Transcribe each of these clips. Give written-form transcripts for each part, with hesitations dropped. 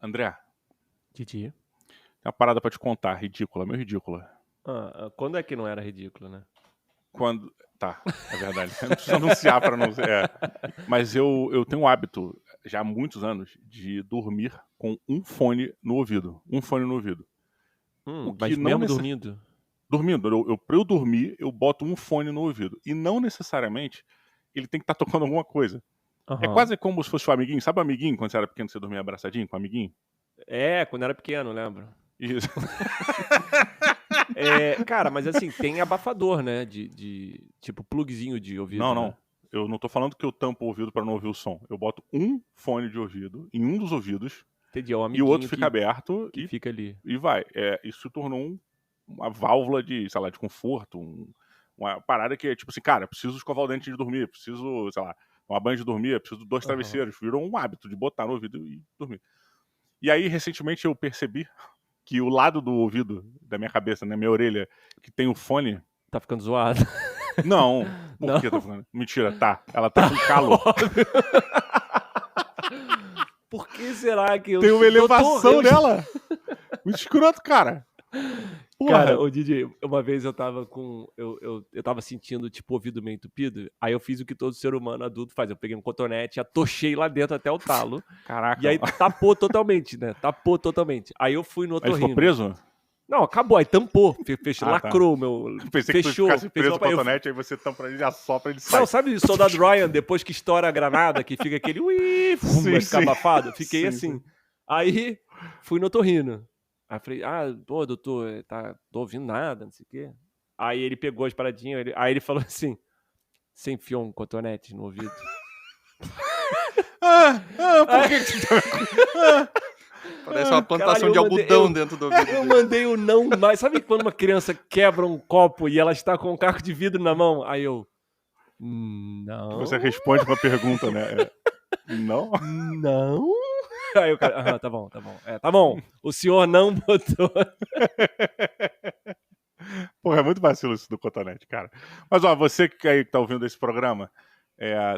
André, Titi. tem uma parada pra te contar, ridícula, meio ridícula. Quando é que não era ridículo, né? Quando... Tá, é verdade. Eu não preciso anunciar pra não ser... Mas eu tenho um hábito, já há muitos anos, de dormir com um fone no ouvido. Um fone no ouvido. O que Mas não mesmo dormindo? Dormindo. Pra eu dormir, eu boto um fone no ouvido. E não necessariamente ele tem que estar tocando alguma coisa. É quase como se fosse o amiguinho. Sabe o amiguinho, quando você era pequeno, você dormia abraçadinho com o amiguinho? Quando era pequeno, lembro. Isso. Cara, mas assim, tem abafador, né? De tipo, plugzinho de ouvido. Não. Né? Eu não tô falando que eu tampo o ouvido pra não ouvir o som. Eu boto um fone de ouvido em um dos ouvidos. Entendi, é o E amiguinho o outro fica aberto que fica ali. E vai. Isso se tornou uma válvula de, sei lá, de conforto. Uma parada que é tipo assim, cara, preciso escovar o dente de dormir, preciso, sei lá, uma banho de dormir, preciso de 2 travesseiros. Virou um hábito de botar no ouvido e dormir. E aí, recentemente, eu percebi que o lado do ouvido da minha cabeça, né, minha orelha, que tem o fone... Tá ficando zoado. Não. Por que tá ficando? Mentira, tá. Ela tá com calo. Por que será que eu... Tem uma elevação nela. Muito escroto, cara. Porra. Cara, ô Didi, uma vez eu tava com... Eu tava sentindo, tipo, ouvido meio entupido. Aí eu fiz o que todo ser humano adulto faz. Eu peguei um cotonete, atochei lá dentro até o talo. Caraca. E aí tapou totalmente, né? Tapou totalmente. Aí eu fui no otorrino. Aí ficou preso? Não, acabou. Aí tampou. Lacrou, tá. meu... Pensei que tu ficasse preso com o cotonete, aí você tampa ele, assopra ele sai. Não, sabe o Soldado Ryan, depois que estoura a granada, que fica aquele... vai ficar abafado? Fiquei assim. Aí fui no otorrino. Aí falei, pô, doutor, tô ouvindo nada, não sei o quê. Aí ele pegou as paradinhas, aí ele falou assim, você enfiou um cotonete no ouvido? Por que você tá... Parece uma plantação de algodão dentro do ouvido. Eu mandei o não mais. Sabe quando uma criança quebra um copo e ela está com um caco de vidro na mão? Aí eu... Não. Você responde uma pergunta, né? Não? Não? Aí o cara, tá bom. Tá bom, o senhor não botou. Porra, é muito vacilo isso do cotonete, cara. Mas, ó, você que aí tá ouvindo esse programa,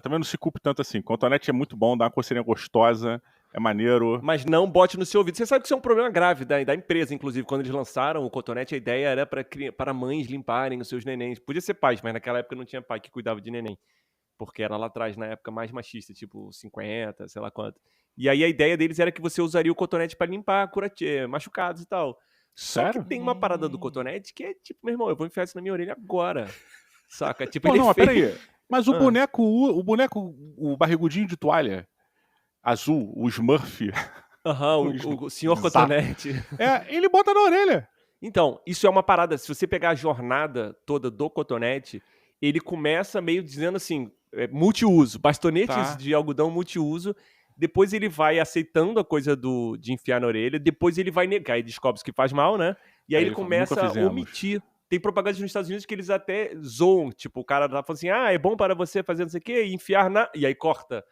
também não se culpe tanto assim. Cotonete é muito bom, dá uma coceirinha gostosa, é maneiro. Mas não bote no seu ouvido. Você sabe que isso é um problema grave da empresa, inclusive. Quando eles lançaram o cotonete, a ideia era para mães limparem os seus nenéns. Podia ser pais, mas naquela época não tinha pai que cuidava de neném. Porque era lá atrás, na época mais machista, tipo 50, sei lá quanto. E aí a ideia deles era que você usaria o cotonete para limpar machucados e tal. Sério? Só que tem uma parada do cotonete que é tipo, meu irmão, eu vou enfiar isso na minha orelha agora. Saca? Tipo, Pô, peraí. Mas o boneco, o barrigudinho de toalha azul, o Smurf... o senhor cotonete. Ele bota na orelha. Então, isso é uma parada. Se você pegar a jornada toda do cotonete, ele começa meio dizendo assim, multiuso, bastonetes de algodão multiuso. Depois ele vai aceitando a coisa de enfiar na orelha. Depois ele vai negar e descobre que faz mal, né? E aí ele começa a omitir. Tem propagandas nos Estados Unidos que eles até zoam. Tipo, o cara tá falando assim, é bom para você fazer não sei o quê, e enfiar na... E aí corta.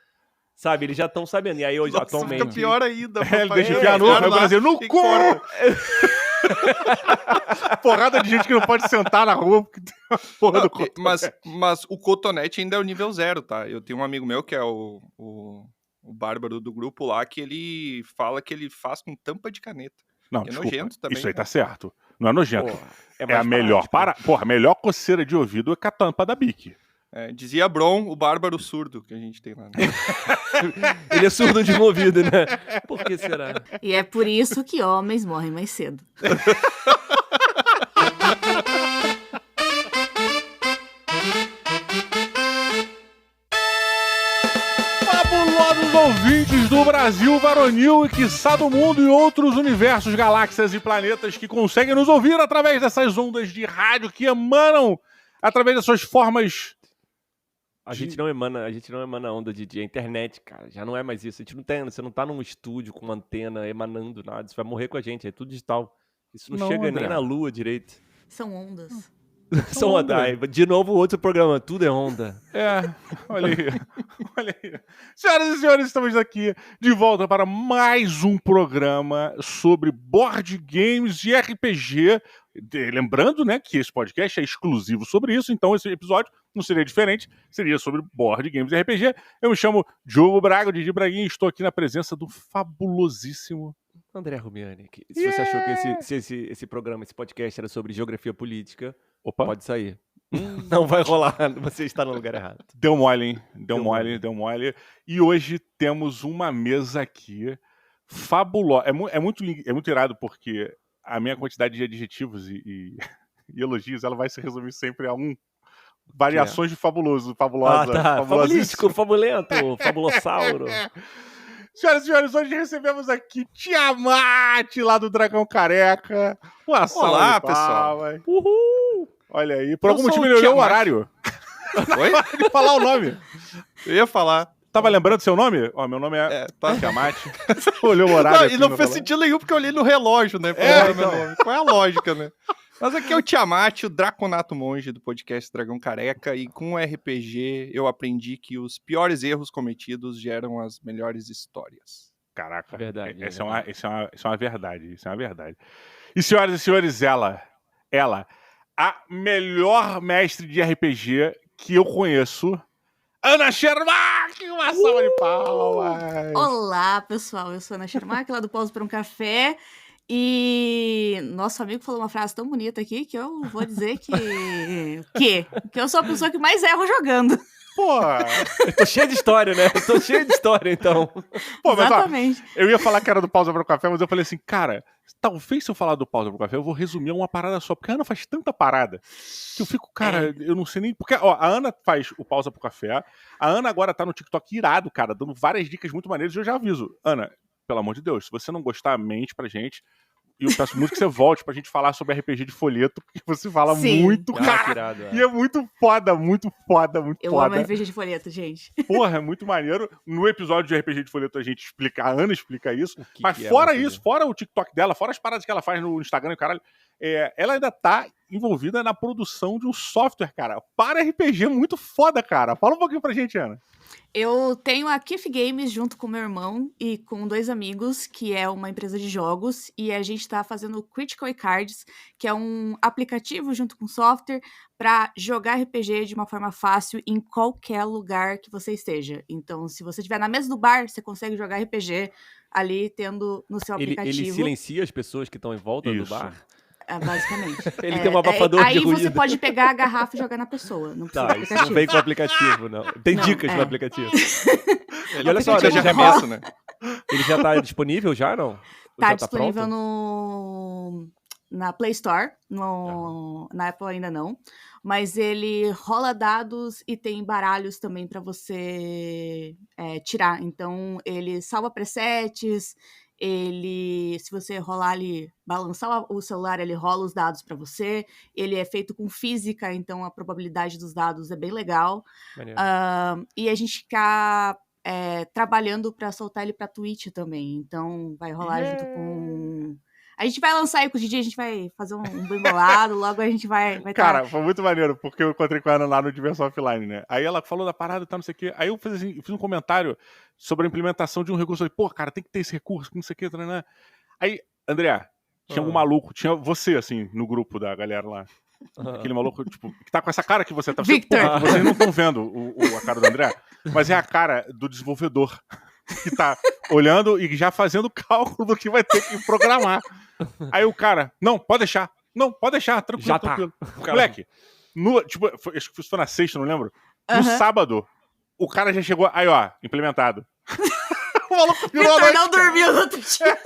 Sabe, eles já estão sabendo. E aí hoje, atualmente... Fica pior ainda. Ele deixa enfiar no Brasil, no cu! Porrada de gente que não pode sentar na rua porque tem uma porra do cotonete. Mas o cotonete ainda é o nível 0, tá? Eu tenho um amigo meu que é o bárbaro do grupo lá, que ele fala que ele faz com tampa de caneta. Não, é desculpa, nojento também. isso aí tá certo. Não é nojento. Porra, é a melhor Porra, a melhor coceira de ouvido é com a tampa da Bic. Dizia Bron, o bárbaro surdo que a gente tem lá. Né? Ele é surdo de um ouvido, né? Por que será? E é por isso que homens morrem mais cedo. Fabulosos ouvintes do Brasil varonil e quiçá do mundo e outros universos, galáxias e planetas que conseguem nos ouvir através dessas ondas de rádio que emanam através das suas formas... A gente não emana onda de internet, cara. Já não é mais isso. Você não tá num estúdio com uma antena emanando nada. Isso vai morrer com a gente. É tudo digital. Isso não chega nem na lua direito. São ondas. São ondas. De novo, outro programa. Tudo é onda. Olha aí. Senhoras e senhores, estamos aqui de volta para mais um programa sobre board games e RPG. Lembrando, né, que esse podcast é exclusivo sobre isso, então esse episódio não seria diferente, seria sobre board games e RPG. Eu me chamo Diogo Braga, o Didi Braguinha, e estou aqui na presença do fabulosíssimo André Rumiani, se você achou que esse programa, esse podcast era sobre geografia política, pode sair. Não vai rolar, você está no lugar errado. Deu mole, hein? Deu mole. E hoje temos uma mesa aqui fabulosa. É muito irado porque a minha quantidade de adjetivos e elogios, ela vai se resumir sempre a variações de fabuloso, fabulosa. Fabulístico, fabulento, fabulossauro. Senhoras e senhores, hoje recebemos aqui Tiamat, lá do Dragão Careca. Olá, pessoal. Uhul! Olha aí. Por algum motivo ele olhou o horário. Oi? Ele falar o nome. Eu ia falar. Tava lembrando seu nome? Ó, meu nome é Tiamat. Olhou o horário. Não, e não fez sentido nenhum porque eu olhei no relógio, né? Meu nome. Qual é a lógica, né? Mas aqui é o Tiamat, o Draconato Monge do podcast Dragão Careca, e com o RPG eu aprendi que os piores erros cometidos geram as melhores histórias. Caraca, verdade, isso é uma verdade. E senhoras e senhores, ela, a melhor mestre de RPG que eu conheço, Ana Schermack, uma salva de palmas. Olá, pessoal, eu sou a Ana Schermack, lá do Pausa para um Café. E nosso amigo falou uma frase tão bonita aqui que eu vou dizer que eu sou a pessoa que mais erro jogando. Porra! Eu tô cheio de história, né? Eu tô cheio de história, então. Pô, mas, exatamente. Ó, eu ia falar que era do Pausa para o Café, mas eu falei assim, cara, talvez se eu falar do Pausa para o Café, eu vou resumir uma parada só, porque a Ana faz tanta parada que eu fico, cara, eu não sei nem... Porque, ó, a Ana faz o Pausa para o Café, a Ana agora tá no TikTok irado, cara, dando várias dicas muito maneiras, e eu já aviso, Ana, pelo amor de Deus, se você não gostar, mente pra gente. E eu peço muito que você volte pra gente falar sobre RPG de folheto, porque você fala muito, cara. Irado, E é muito foda. Eu amo RPG de folheto, gente. Porra, é muito maneiro. No episódio de RPG de folheto a gente explica, a Ana explica isso. Mas fora isso, fora o TikTok dela, fora as paradas que ela faz no Instagram e caralho, ela ainda tá envolvida na produção de um software, cara, para RPG muito foda, cara. Fala um pouquinho pra gente, Ana. Eu tenho a Kif Games junto com meu irmão e com 2 amigos, que é uma empresa de jogos, e a gente tá fazendo o Critical Cards, que é um aplicativo junto com software para jogar RPG de uma forma fácil em qualquer lugar que você esteja. Então, se você estiver na mesa do bar, você consegue jogar RPG ali tendo no seu aplicativo. Ele silencia as pessoas que estão em volta do bar? Basicamente. Ele tem um abafador de ruído. Aí você pode pegar a garrafa e jogar na pessoa. Não precisa isso não vem com o aplicativo, não. Tem dicas no aplicativo. E olha só, já arremesso, né? Ele já tá disponível já, não? Tá disponível na Play Store. Na Apple ainda não. Mas ele rola dados e tem baralhos também para você tirar. Então, ele salva presets. Se você rolar ali, balançar o celular, ele rola os dados para você. Ele é feito com física, então a probabilidade dos dados é bem legal. E a gente fica trabalhando para soltar ele para Twitch também. Então vai rolar junto com... A gente vai lançar aí com o DJ, a gente vai fazer um bem bolado, logo a gente vai Cara, foi muito maneiro, porque eu encontrei com a Ana lá no Diversão Offline, né? Aí ela falou da parada e tal, não sei o quê. Aí eu fiz um comentário sobre a implementação de um recurso. Eu falei, pô, cara, tem que ter esse recurso, não sei o quê. Né? Aí, André, tinha algum maluco, tinha você, assim, no grupo da galera lá. Aquele maluco, tipo, que tá com essa cara que você tá... Victor! Vocês não estão vendo a cara do André, mas é a cara do desenvolvedor que tá olhando e já fazendo cálculo do que vai ter que programar. Aí o cara, não, pode deixar, tranquilo, já tranquilo. Tá. Moleque, acho que foi na sexta, não lembro. No sábado, o cara já chegou, aí ó, implementado. O maluco virou a noite, não dormiu no outro dia.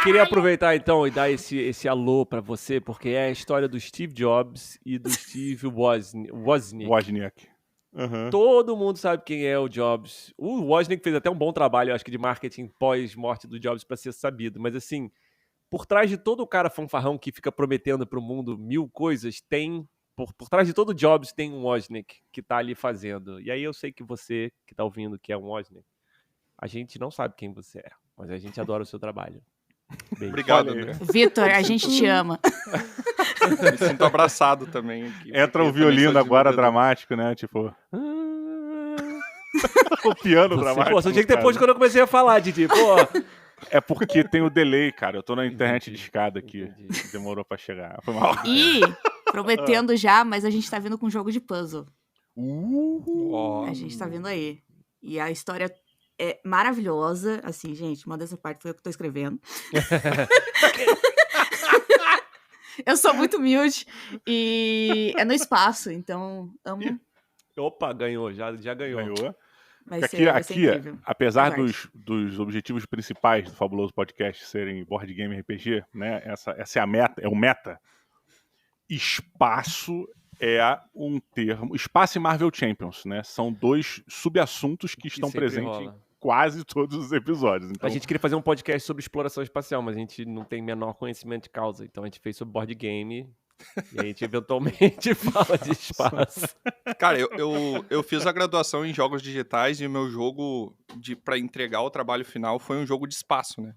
Queria aproveitar então e dar esse alô pra você, porque é a história do Steve Jobs e do Steve Wozniak. Uhum. Todo mundo sabe quem é o Jobs. O Wozniak fez até um bom trabalho, acho que de marketing pós-morte do Jobs para ser sabido. Mas assim, por trás de todo o cara fanfarrão que fica prometendo pro mundo 1000 coisas, tem... Por trás de todo Jobs tem um Wozniak que tá ali fazendo. E aí eu sei que você que tá ouvindo que é um Wozniak, a gente não sabe quem você é, mas a gente adora o seu trabalho. Beijo. Obrigado, André. Vitor, a gente te ama. Me sinto abraçado também. Aqui, entra o violino agora dramático, né? Tipo... o piano dramático. Pô, só tinha que depois quando eu comecei a falar, Didi. Pô. É porque tem o delay, cara. Eu tô na internet de escada aqui. Demorou pra chegar. Foi mal. E, prometendo já, mas a gente tá vindo com um jogo de puzzle. A gente tá vindo aí. E a história é maravilhosa. Assim, gente, uma dessa parte foi eu que tô escrevendo. Eu sou muito humilde e é no espaço, então amo. Opa, ganhou, já ganhou. Vai Porque ser aqui, incrível. apesar dos objetivos principais do Fabuloso Podcast serem board game RPG, né? Essa é a meta, é o meta. Espaço é um termo. Espaço e Marvel Champions, né? São dois subassuntos que estão presentes em quase todos os episódios. Então... A gente queria fazer um podcast sobre exploração espacial, mas a gente não tem menor conhecimento de causa. Então a gente fez sobre board game e a gente eventualmente fala de espaço. Cara, eu fiz a graduação em jogos digitais e o meu jogo pra entregar o trabalho final foi um jogo de espaço, né?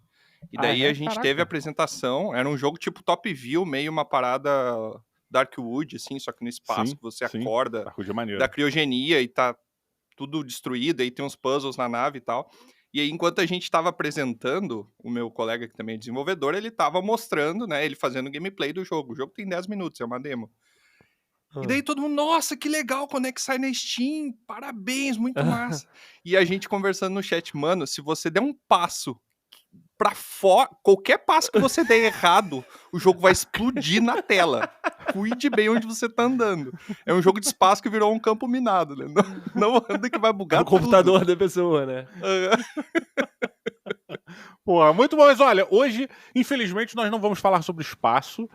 E daí a gente teve a apresentação, era um jogo tipo Top View, meio uma parada Darkwood, assim, só que no espaço, que você acorda da criogenia e tá tudo destruído, aí tem uns puzzles na nave e tal. E aí, enquanto a gente tava apresentando, o meu colega, que também é desenvolvedor, ele tava mostrando, né, ele fazendo gameplay do jogo. O jogo tem 10 minutos, é uma demo. E daí todo mundo, nossa, que legal, quando é que sai na Steam? Parabéns, muito massa. E a gente conversando no chat, mano, se você der um passo pra fora, qualquer passo que você der errado, o jogo vai explodir na tela. Cuide bem onde você tá andando. É um jogo de espaço que virou um campo minado, né? Não anda que vai bugar tudo. O computador da pessoa, né? Pô, muito bom. Mas olha, hoje, infelizmente, nós não vamos falar sobre espaço.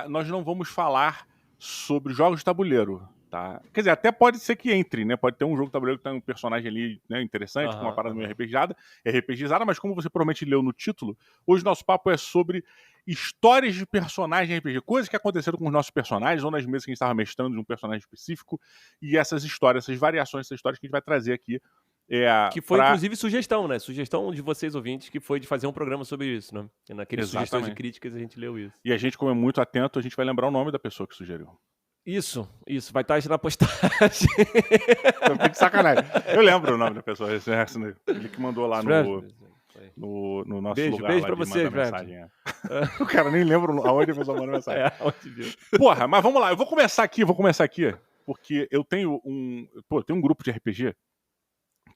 Nós não vamos falar sobre jogos de tabuleiro. Tá? Quer dizer, até pode ser que entre, né? Pode ter um jogo de tabuleiro que tem um personagem ali, né, interessante, com uma parada meio RPGizada, mas como você provavelmente leu no título, hoje nosso papo é sobre histórias de personagens de RPG, coisas que aconteceram com os nossos personagens, ou nas mesas que a gente estava mestrando de um personagem específico, e essas histórias, essas variações, essas histórias que a gente vai trazer aqui. Que foi, inclusive, sugestão, né? Sugestão de vocês, ouvintes, que foi de fazer um programa sobre isso, né? Naqueles sugestões de críticas a gente leu isso. E a gente, como é muito atento, a gente vai lembrar o nome da pessoa que sugeriu. Isso, vai estar na postagem. Que sacanagem. Eu lembro o nome da pessoa, ele que mandou lá no nosso lugar. Beijo pra você, mensagem. O cara nem lembra aonde a pessoa manda mensagem. Onde viu. Porra, mas vamos lá, eu vou começar aqui, porque eu tenho um grupo de RPG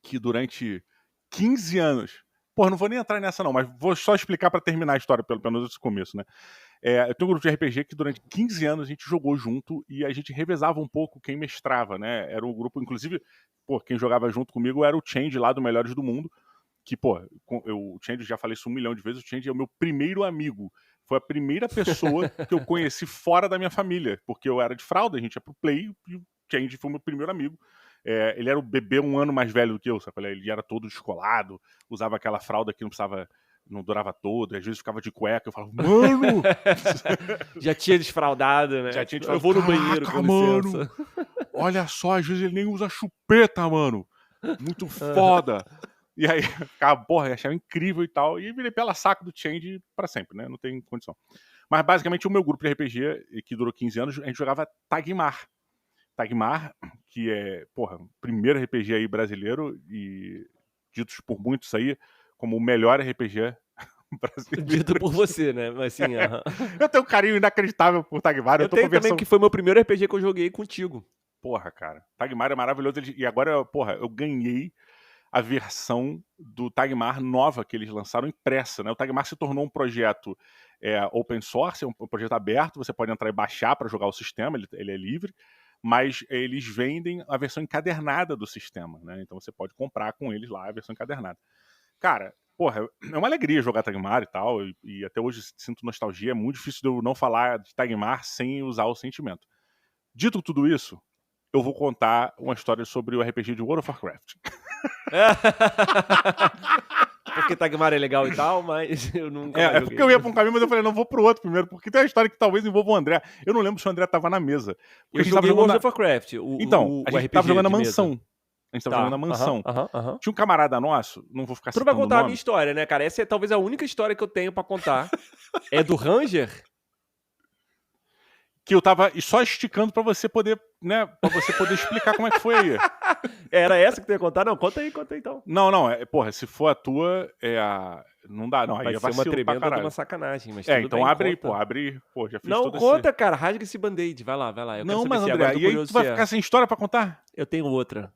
que durante 15 anos... Porra, não vou nem entrar nessa não, mas vou só explicar pra terminar a história, pelo menos esse começo, né? Eu tenho um grupo de RPG que durante 15 anos a gente jogou junto e a gente revezava um pouco quem mestrava, né? Era um grupo, inclusive, quem jogava junto comigo era o Change lá do Melhores do Mundo, que, o Change, já falei isso 1 milhão de vezes, o Change é o meu primeiro amigo. Foi a primeira pessoa que eu conheci fora da minha família, porque eu era de fralda, a gente ia pro Play e o Change foi o meu primeiro amigo. Ele era o bebê 1 ano mais velho do que eu, sabe? Ele era todo descolado, usava aquela fralda que não durava todo, às vezes ficava de cueca, eu falava, mano! Já tinha desfraldado, né? Já tinha desfraldado. Eu vou no banheiro, com licença. Olha só, às vezes ele nem usa chupeta, mano. Muito foda. E aí, porra, eu achava incrível e tal, e virei pela saco do Change pra sempre, né? Não tem condição. Mas basicamente o meu grupo de RPG, que durou 15 anos, a gente jogava Tagmar. Tagmar, que é, o primeiro RPG aí brasileiro e ditos por muitos aí como o melhor RPG brasileiro. Dito por você, né? Mas assim, Eu tenho um carinho inacreditável por Tagmar. Eu tenho também, que foi meu primeiro RPG que eu joguei contigo. Porra, cara. Tagmar é maravilhoso. E agora, eu ganhei a versão do Tagmar nova que eles lançaram impressa, né? O Tagmar se tornou um projeto open source, um projeto aberto, você pode entrar e baixar para jogar o sistema, ele é livre, mas eles vendem a versão encadernada do sistema, né? Então você pode comprar com eles lá a versão encadernada. Cara, é uma alegria jogar Tagmar e tal, e até hoje sinto nostalgia, é muito difícil de eu não falar de Tagmar sem usar o sentimento. Dito tudo isso, eu vou contar uma história sobre o RPG de World of Warcraft. Porque Tagmar é legal e tal, mas eu nunca É porque eu ia pra um caminho, mas eu falei, não, vou pro outro primeiro, porque tem uma história que talvez envolva o André. Eu não lembro se o André tava na mesa. Eu joguei World of Warcraft. Então, a gente tava jogando na mansão. A gente tava jogando na mansão. Tinha um camarada nosso, não vou ficar citando o nome. Tu vai contar a minha história, né, cara? Essa é talvez a única história que eu tenho pra contar. É do Ranger? Que eu tava só esticando pra você poder, né, pra você poder explicar como é que foi aí. Era essa que tu ia contar? Não, conta aí então. Não, se for a tua, não dá, não. Vai aí ser uma tremenda de uma sacanagem, mas tudo então bem, abre conta. aí, já fiz não, todo conta, cara, rasga esse band-aid, vai lá. Eu não, mas André, e aí tu vai ficar sem história pra contar? Eu tenho outra.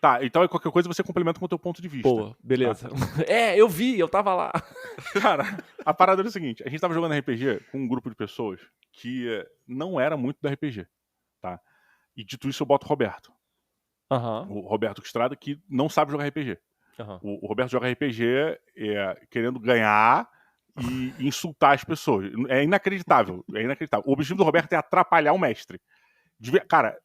Tá, então qualquer coisa você complementa com o teu ponto de vista. Boa, beleza. Eu vi, eu tava lá. Cara, a parada era o seguinte, a gente tava jogando RPG com um grupo de pessoas que não era muito do RPG, tá? E dito isso eu boto o Roberto. O Roberto Estrada, que não sabe jogar RPG. O Roberto joga RPG querendo ganhar e insultar as pessoas. É inacreditável. O objetivo do Roberto é atrapalhar o mestre. Cara,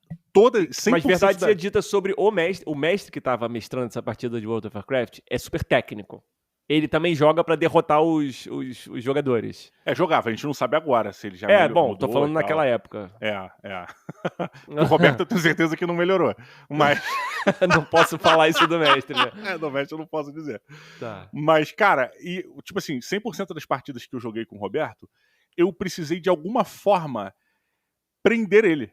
Mas verdade seja dita sobre o mestre que tava mestrando essa partida de World of Warcraft é super técnico. Ele também joga pra derrotar os jogadores. Jogava, a gente não sabe agora se ele já bom, tô falando naquela época. O Roberto eu tenho certeza que não melhorou. Mas. Não posso falar isso do mestre, né? Do mestre eu não posso dizer. Tá. Mas, cara, tipo assim, 100% das partidas que eu joguei com o Roberto, eu precisei de alguma forma prender ele.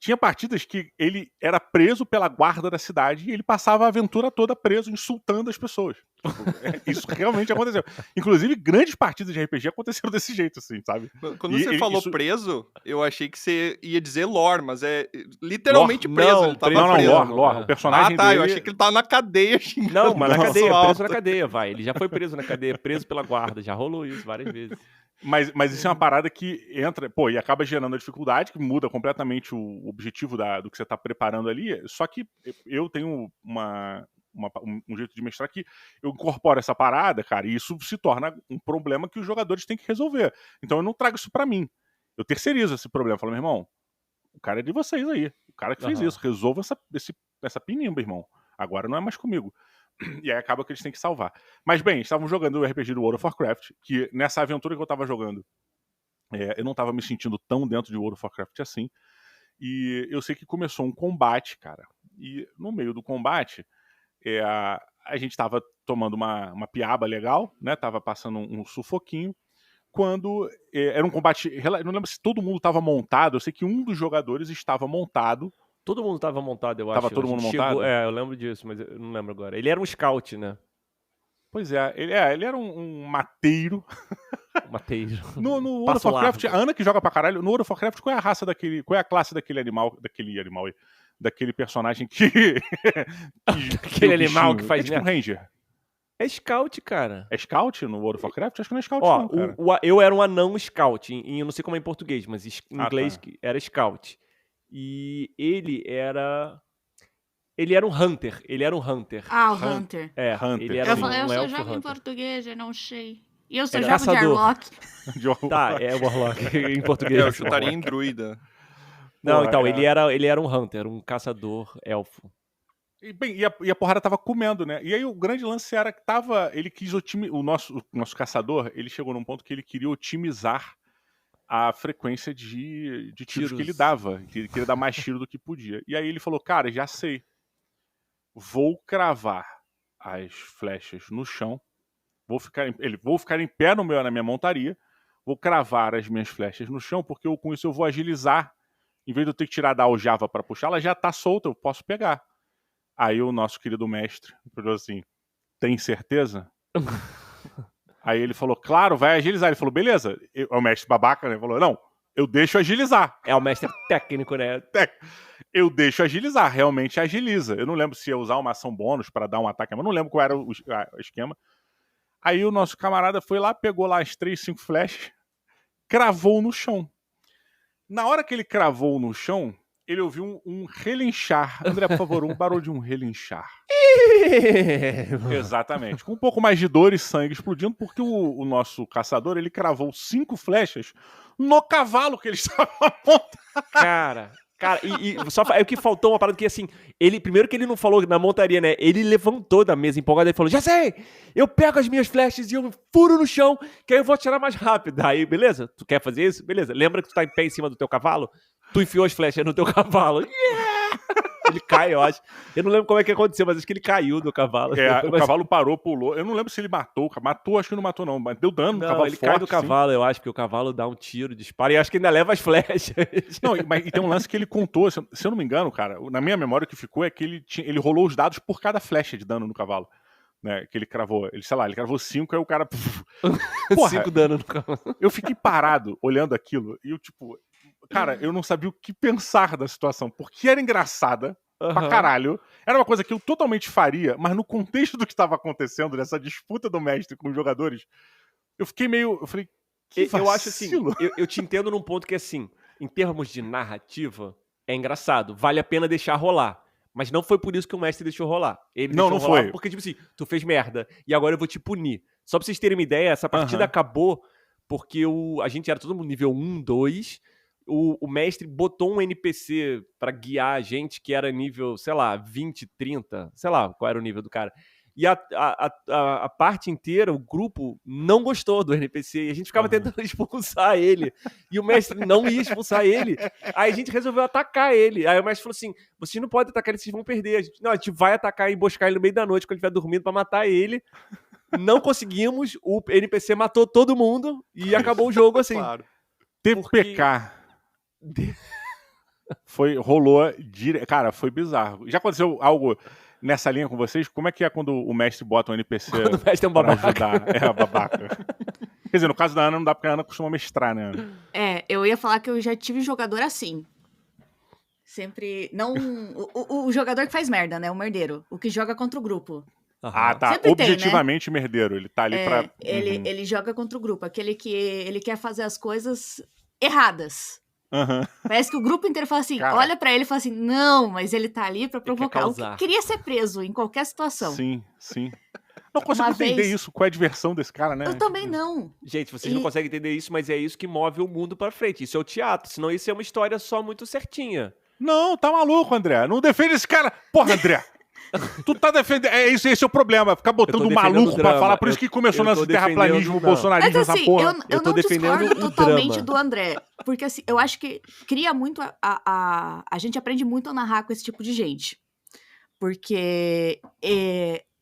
Tinha partidas que ele era preso pela guarda da cidade e ele passava a aventura toda preso, insultando as pessoas. Tipo, isso realmente aconteceu. Inclusive, grandes partidas de RPG aconteceram desse jeito, assim, sabe? Quando você falou preso, eu achei que você ia dizer lore, mas é literalmente preso. Ele tava preso. Lore. O personagem dele... eu achei que ele tava na cadeia xingando. Não, mas na cadeia, preso na cadeia, vai. Ele já foi preso na cadeia, preso pela guarda. Já rolou isso várias vezes. Mas isso é uma parada que entra, e acaba gerando a dificuldade, que muda completamente o objetivo do que você está preparando ali. Só que eu tenho um jeito de mestrar que eu incorporo essa parada, cara, e isso se torna um problema que os jogadores têm que resolver. Então eu não trago isso pra mim. Eu terceirizo esse problema. Eu falo, meu irmão, o cara é de vocês aí. O cara que fez isso. Resolva essa pinimba, irmão. Agora não é mais comigo. E aí acaba que eles têm que salvar. Mas bem, estavam jogando o RPG do World of Warcraft, que nessa aventura que eu tava jogando, eu não tava me sentindo tão dentro de World of Warcraft assim. E eu sei que começou um combate, cara. E no meio do combate, a gente tava tomando uma piaba legal, né? Tava passando um sufoquinho. Quando era um combate... Eu não lembro se todo mundo tava montado. Eu sei que um dos jogadores estava montado. Todo mundo tava montado, eu acho. Tava todo mundo montado? Eu lembro disso, mas eu não lembro agora. Ele era um scout, né? Pois é, ele era um mateiro. Mateiro. No World of Warcraft, a Ana que joga pra caralho, no World of Warcraft, qual é a raça qual é a classe daquele animal aí? Daquele personagem que... Aquele animal que faz... tipo um ranger. É scout, cara. É scout no World of Warcraft? Acho que não é scout não, cara. Eu era um anão scout, eu não sei como é em português, mas em inglês era scout. E ele era um hunter. O Hunter. Hunter. Ele era eu só jogo em português, eu não sei. E eu só jogo de Warlock. Tá, é o Warlock em português. Eu chutaria em druida. Não, então, ele era um hunter, um caçador elfo. E a porrada tava comendo, né? E aí o grande lance era que ele quis otimizar. O nosso caçador, ele chegou num ponto que ele queria otimizar a frequência de tiros que ele dava. Ele queria dar mais tiro do que podia. E aí ele falou, cara, já sei. Vou cravar as flechas no chão. Vou ficar em pé na minha montaria. Vou cravar as minhas flechas no chão, porque com isso eu vou agilizar. Em vez de eu ter que tirar da aljava para puxar, ela já tá solta, eu posso pegar. Aí o nosso querido mestre falou assim, tem certeza? Aí ele falou, claro, vai agilizar. Ele falou, beleza. O mestre babaca, né? Falou, não, eu deixo agilizar. É o mestre técnico, né? Eu deixo agilizar, realmente agiliza. Eu não lembro se ia usar uma ação bônus para dar um ataque, mas não lembro qual era o esquema. Aí o nosso camarada foi lá, pegou lá as 3, 5 flechas, cravou no chão. Na hora que ele cravou no chão, ele ouviu um relinchar. André, por favor, um barulho de um relinchar. Exatamente. Com um pouco mais de dor e sangue explodindo, porque o nosso caçador, ele cravou 5 flechas no cavalo que ele estava montando. Cara, só o que faltou uma parada que assim, primeiro que ele não falou na montaria, né? Ele levantou da mesa empolgado e falou, já sei, eu pego as minhas flechas e eu furo no chão, que aí eu vou atirar mais rápido. Aí, beleza? Tu quer fazer isso? Beleza. Lembra que tu tá em pé em cima do teu cavalo? Tu enfiou as flechas no teu cavalo. Yeah! Ele cai, eu acho. Eu não lembro como é que aconteceu, mas acho que ele caiu do cavalo. O cavalo parou, pulou. Eu não lembro se ele matou. Matou, acho que não matou, não. Mas deu dano no cavalo. Ele cai do cavalo, eu acho, porque o cavalo dá um tiro, dispara, e acho que ainda leva as flechas. Não, mas tem um lance que ele contou, se eu não me engano, cara, na minha memória o que ficou é que ele rolou os dados por cada flecha de dano no cavalo. Né, que ele cravou. Ele cravou 5, aí o cara... Porra, 5 dano no cavalo. Eu fiquei parado olhando aquilo, e eu, tipo... Cara, eu não sabia o que pensar da situação, porque era engraçada, pra caralho. Era uma coisa que eu totalmente faria, mas no contexto do que estava acontecendo, nessa disputa do mestre com os jogadores, eu fiquei meio... Eu falei, que Eu acho assim, vacilo. eu te entendo num ponto que assim, em termos de narrativa, é engraçado, vale a pena deixar rolar. Mas não foi por isso que o mestre deixou rolar. Ele Não, deixou não rolar foi. porque, tipo assim, tu fez merda e agora eu vou te punir. Só pra vocês terem uma ideia, essa partida acabou porque a gente era todo mundo nível 1, 2. O mestre botou um NPC pra guiar a gente que era nível, sei lá, 20, 30. Sei lá qual era o nível do cara. E a parte inteira, o grupo, não gostou do NPC. E a gente ficava tentando expulsar ele. E o mestre não ia expulsar ele. Aí a gente resolveu atacar ele. Aí o mestre falou assim, vocês não podem atacar ele, vocês vão perder. A gente vai atacar e emboscar ele no meio da noite, quando ele estiver dormindo, pra matar ele. Não conseguimos. O NPC matou todo mundo. E acabou o jogo assim. Claro. TPK. Rolou direto. Cara, foi bizarro. Já aconteceu algo nessa linha com vocês? Como é que é quando o mestre bota um NPC Quando o mestre é um pra babaca. ajudar? É, babaca. Quer dizer, no caso da Ana, não dá porque a Ana costuma mestrar, né? Eu ia falar que eu já tive jogador assim. Sempre. Não. O jogador que faz merda, né? O merdeiro. O que joga contra o grupo. Ah, tá. Sempre tem, né? Objetivamente merdeiro. Ele tá ali pra... Ele joga contra o grupo. Aquele que ele quer fazer as coisas erradas. Parece que o grupo inteiro fala assim, Cara. olha pra ele e fala assim, não, mas ele tá ali pra provocar. O que causar. queria ser preso em qualquer situação. Sim. Não consigo entender isso. Qual é a diversão desse cara, né? Eu também não. Gente, vocês não conseguem entender isso, mas é isso que move o mundo pra frente. Isso é o teatro, senão isso é uma história só muito certinha. Não, tá maluco, André. Não defende esse cara. Porra, André. Tu tá defendendo... Esse é o problema. Ficar botando maluco pra falar. Por isso que começou nesse terraplanismo, bolsonarismo, mas, assim, essa porra. Eu não discordo totalmente do André. Porque assim, eu acho que cria muito... A gente aprende muito a narrar com esse tipo de gente. Porque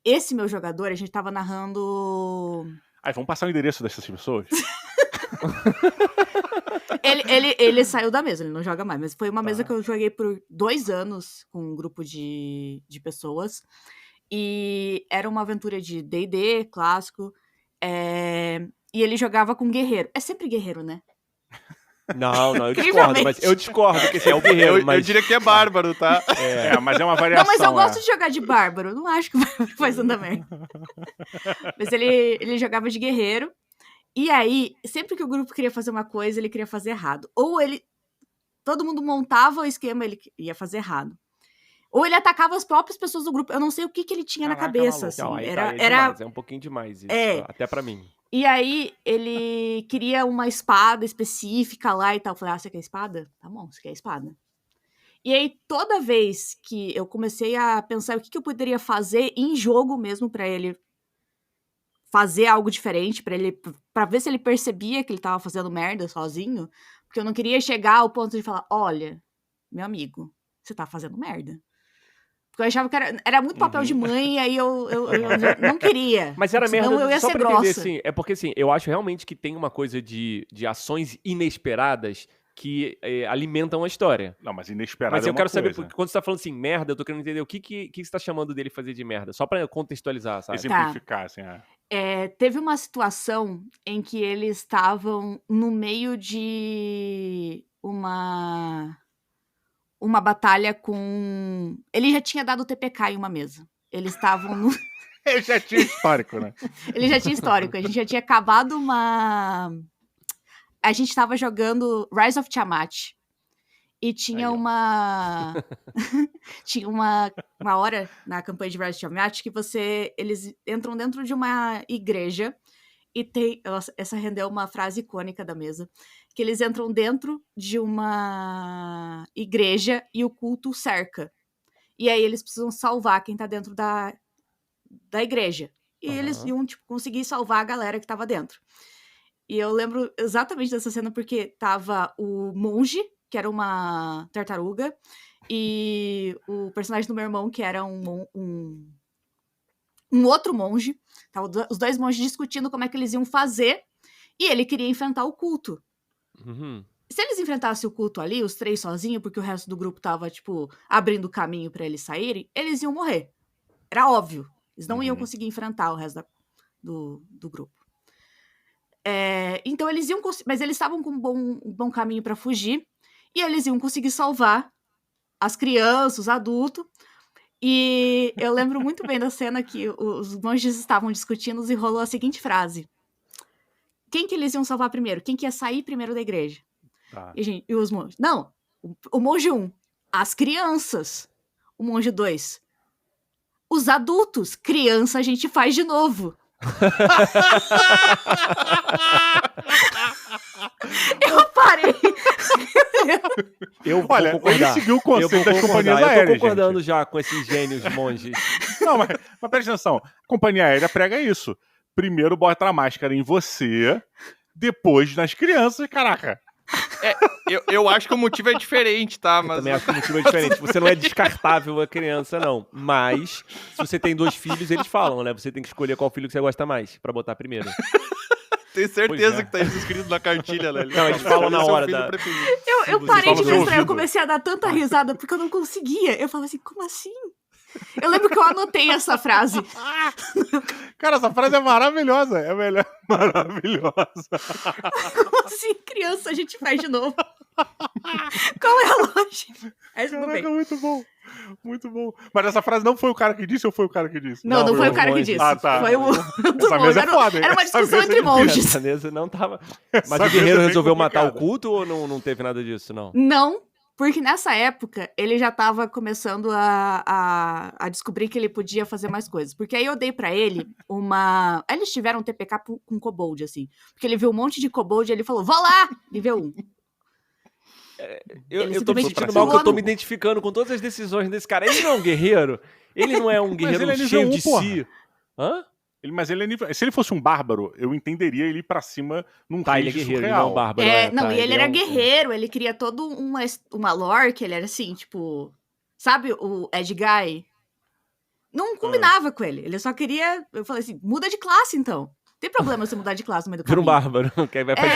esse meu jogador, a gente tava narrando... Vamos passar o endereço dessas pessoas? Ele saiu da mesa, ele não joga mais. Mas foi uma mesa que eu joguei por 2 anos com um grupo de pessoas. E era uma aventura de D&D, clássico. E ele jogava com guerreiro. É sempre guerreiro, né? Não, eu discordo. Mas eu discordo que esse é o guerreiro. Eu diria que é bárbaro, tá? Mas é uma variação. Não, mas eu gosto de jogar de bárbaro. Não acho que o bárbaro faz tanta merda. Mas ele jogava de guerreiro. E aí, sempre que o grupo queria fazer uma coisa, ele queria fazer errado. Ou todo mundo montava o esquema, ele ia fazer errado. Ou ele atacava as próprias pessoas do grupo. Eu não sei o que ele tinha na cabeça. Assim. Não, era demais, é um pouquinho demais isso, até pra mim. E aí, ele queria uma espada específica lá e tal. Eu falei, você quer espada? Tá bom, você quer espada. E aí, toda vez que eu comecei a pensar o que eu poderia fazer em jogo mesmo pra ele fazer algo diferente, pra ver se ele percebia que ele tava fazendo merda sozinho, porque eu não queria chegar ao ponto de falar, olha, meu amigo, você tá fazendo merda. Porque eu achava que era muito papel de mãe, e aí eu não queria. Mas era merda, eu ia só ser pra grossa. entender, assim, é porque assim, eu acho realmente que tem uma coisa de ações inesperadas que alimentam a história. Não, mas inesperado Mas é eu uma quero saber, coisa. porque quando você tá falando assim, merda, eu tô querendo entender o que você tá chamando dele fazer de merda, só pra contextualizar, sabe? Exemplificar, assim, Teve uma situação em que eles estavam no meio de uma batalha com... Ele já tinha dado TPK em uma mesa. Eles estavam no... Ele já tinha histórico, né? Ele já tinha histórico. A gente já tinha acabado uma... A gente tava jogando Rise of Tiamat. E tinha tinha uma hora na campanha de Rise of Tiamat que eles entram dentro de uma igreja e tem... Essa rendeu uma frase icônica da mesa. Que eles entram dentro de uma igreja e o culto cerca. E aí eles precisam salvar quem tá dentro da igreja. E eles iam, conseguir salvar a galera que tava dentro. E eu lembro exatamente dessa cena porque tava o monge, que era uma tartaruga, e o personagem do meu irmão, que era um outro monge. Tava os 2 monges discutindo como é que eles iam fazer, e ele queria enfrentar o culto. Se eles enfrentassem o culto ali, os 3 sozinhos, porque o resto do grupo tava, abrindo caminho pra eles saírem, eles iam morrer. Era óbvio. Eles não iam conseguir enfrentar o resto do grupo. Então eles iam... Mas eles estavam com um bom caminho pra fugir, e eles iam conseguir salvar as crianças, os adultos. E eu lembro muito bem da cena que os monges estavam discutindo e rolou a seguinte frase. Quem que eles iam salvar primeiro? Quem que ia sair primeiro da igreja? Tá. E os monges? Não, o monge 1, as crianças. O monge 2, os adultos. Criança a gente faz de novo. Eu parei. Olha, ele seguiu o conceito das companhias aéreas. Eu tô concordando já com esses gênios monges. Não, mas presta atenção. A companhia aérea prega isso. Primeiro bota a máscara em você, depois nas crianças, caraca. Eu acho que o motivo é diferente, tá? Eu também acho que o motivo é diferente. Você não é descartável a criança, não. Mas, se você tem 2 filhos, eles falam, né? Você tem que escolher qual filho que você gosta mais, pra botar primeiro. Tenho certeza que tá isso escrito na cartilha, né? Não, eles falam na hora da... Eu parei de mestrar, eu comecei a dar tanta risada porque eu não conseguia. Eu falava assim, como assim? Eu lembro que eu anotei essa frase. Cara, essa frase é maravilhosa. É melhor, maravilhosa. Como assim, criança, a gente faz de novo? Qual é a lógica? Caraca, muito bom. Muito bom. Mas essa frase não foi o cara que disse ou foi o cara que disse? Não foi o cara que disse. Ah, tá. Foi o Essa mesa é foda, hein? Era uma discussão entre monges. Essa mesa não tava... Mas o guerreiro resolveu matar o culto ou não teve nada disso, não? Não. Porque nessa época, ele já tava começando a descobrir que ele podia fazer mais coisas. Porque aí eu dei pra ele uma... Aí eles tiveram um TPK com kobold, assim. Porque ele viu um monte de kobold e ele falou, vou lá! Nível 1. Eu tô me sentindo mal que eu tô me identificando com todas as decisões desse cara. Ele não é um guerreiro? Ele não é um guerreiro cheio de si? Hã? Mas ele é nível... Se ele fosse um bárbaro, eu entenderia ele ir pra cima num ele é guerreiro, ele não é um bárbaro. Não, e ele era guerreiro, ele queria toda uma lore, que ele era assim, tipo... Sabe o Ed Guy? Não combinava com ele, ele só queria... Eu falei assim, muda de classe, então. Tem problema você mudar de classe no meio do caminho. Vira um bárbaro.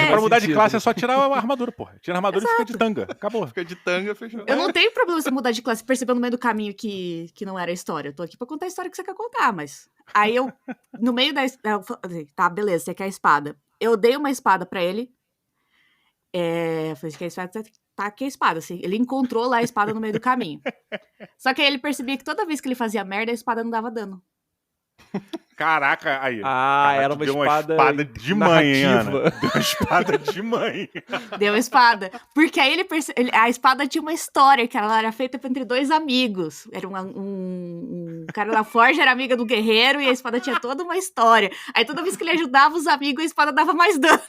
Pra mudar de classe é só tirar a armadura, porra. Tira a armadura e fica de tanga. Acabou. Fica de tanga, fechou. Eu não tenho problema você mudar de classe, percebendo no meio do caminho que não era a história. Eu tô aqui pra contar a história que você quer contar, mas... Aí eu, no meio da... Eu falei, tá, beleza, você quer a espada. Eu dei uma espada pra ele. Falei, você quer a espada? Tá aqui a espada, assim. Ele encontrou lá a espada no meio do caminho. Só que aí ele percebia que toda vez que ele fazia merda, a espada não dava dano. Caraca, aí. Era uma espada de mãe, hein, Ana? Deu uma espada de mãe. Deu a espada. Porque aí a espada tinha uma história, que ela era feita entre 2 amigos. Era um cara da forja, era amiga do guerreiro, e a espada tinha toda uma história. Aí toda vez que ele ajudava os amigos, a espada dava mais dano.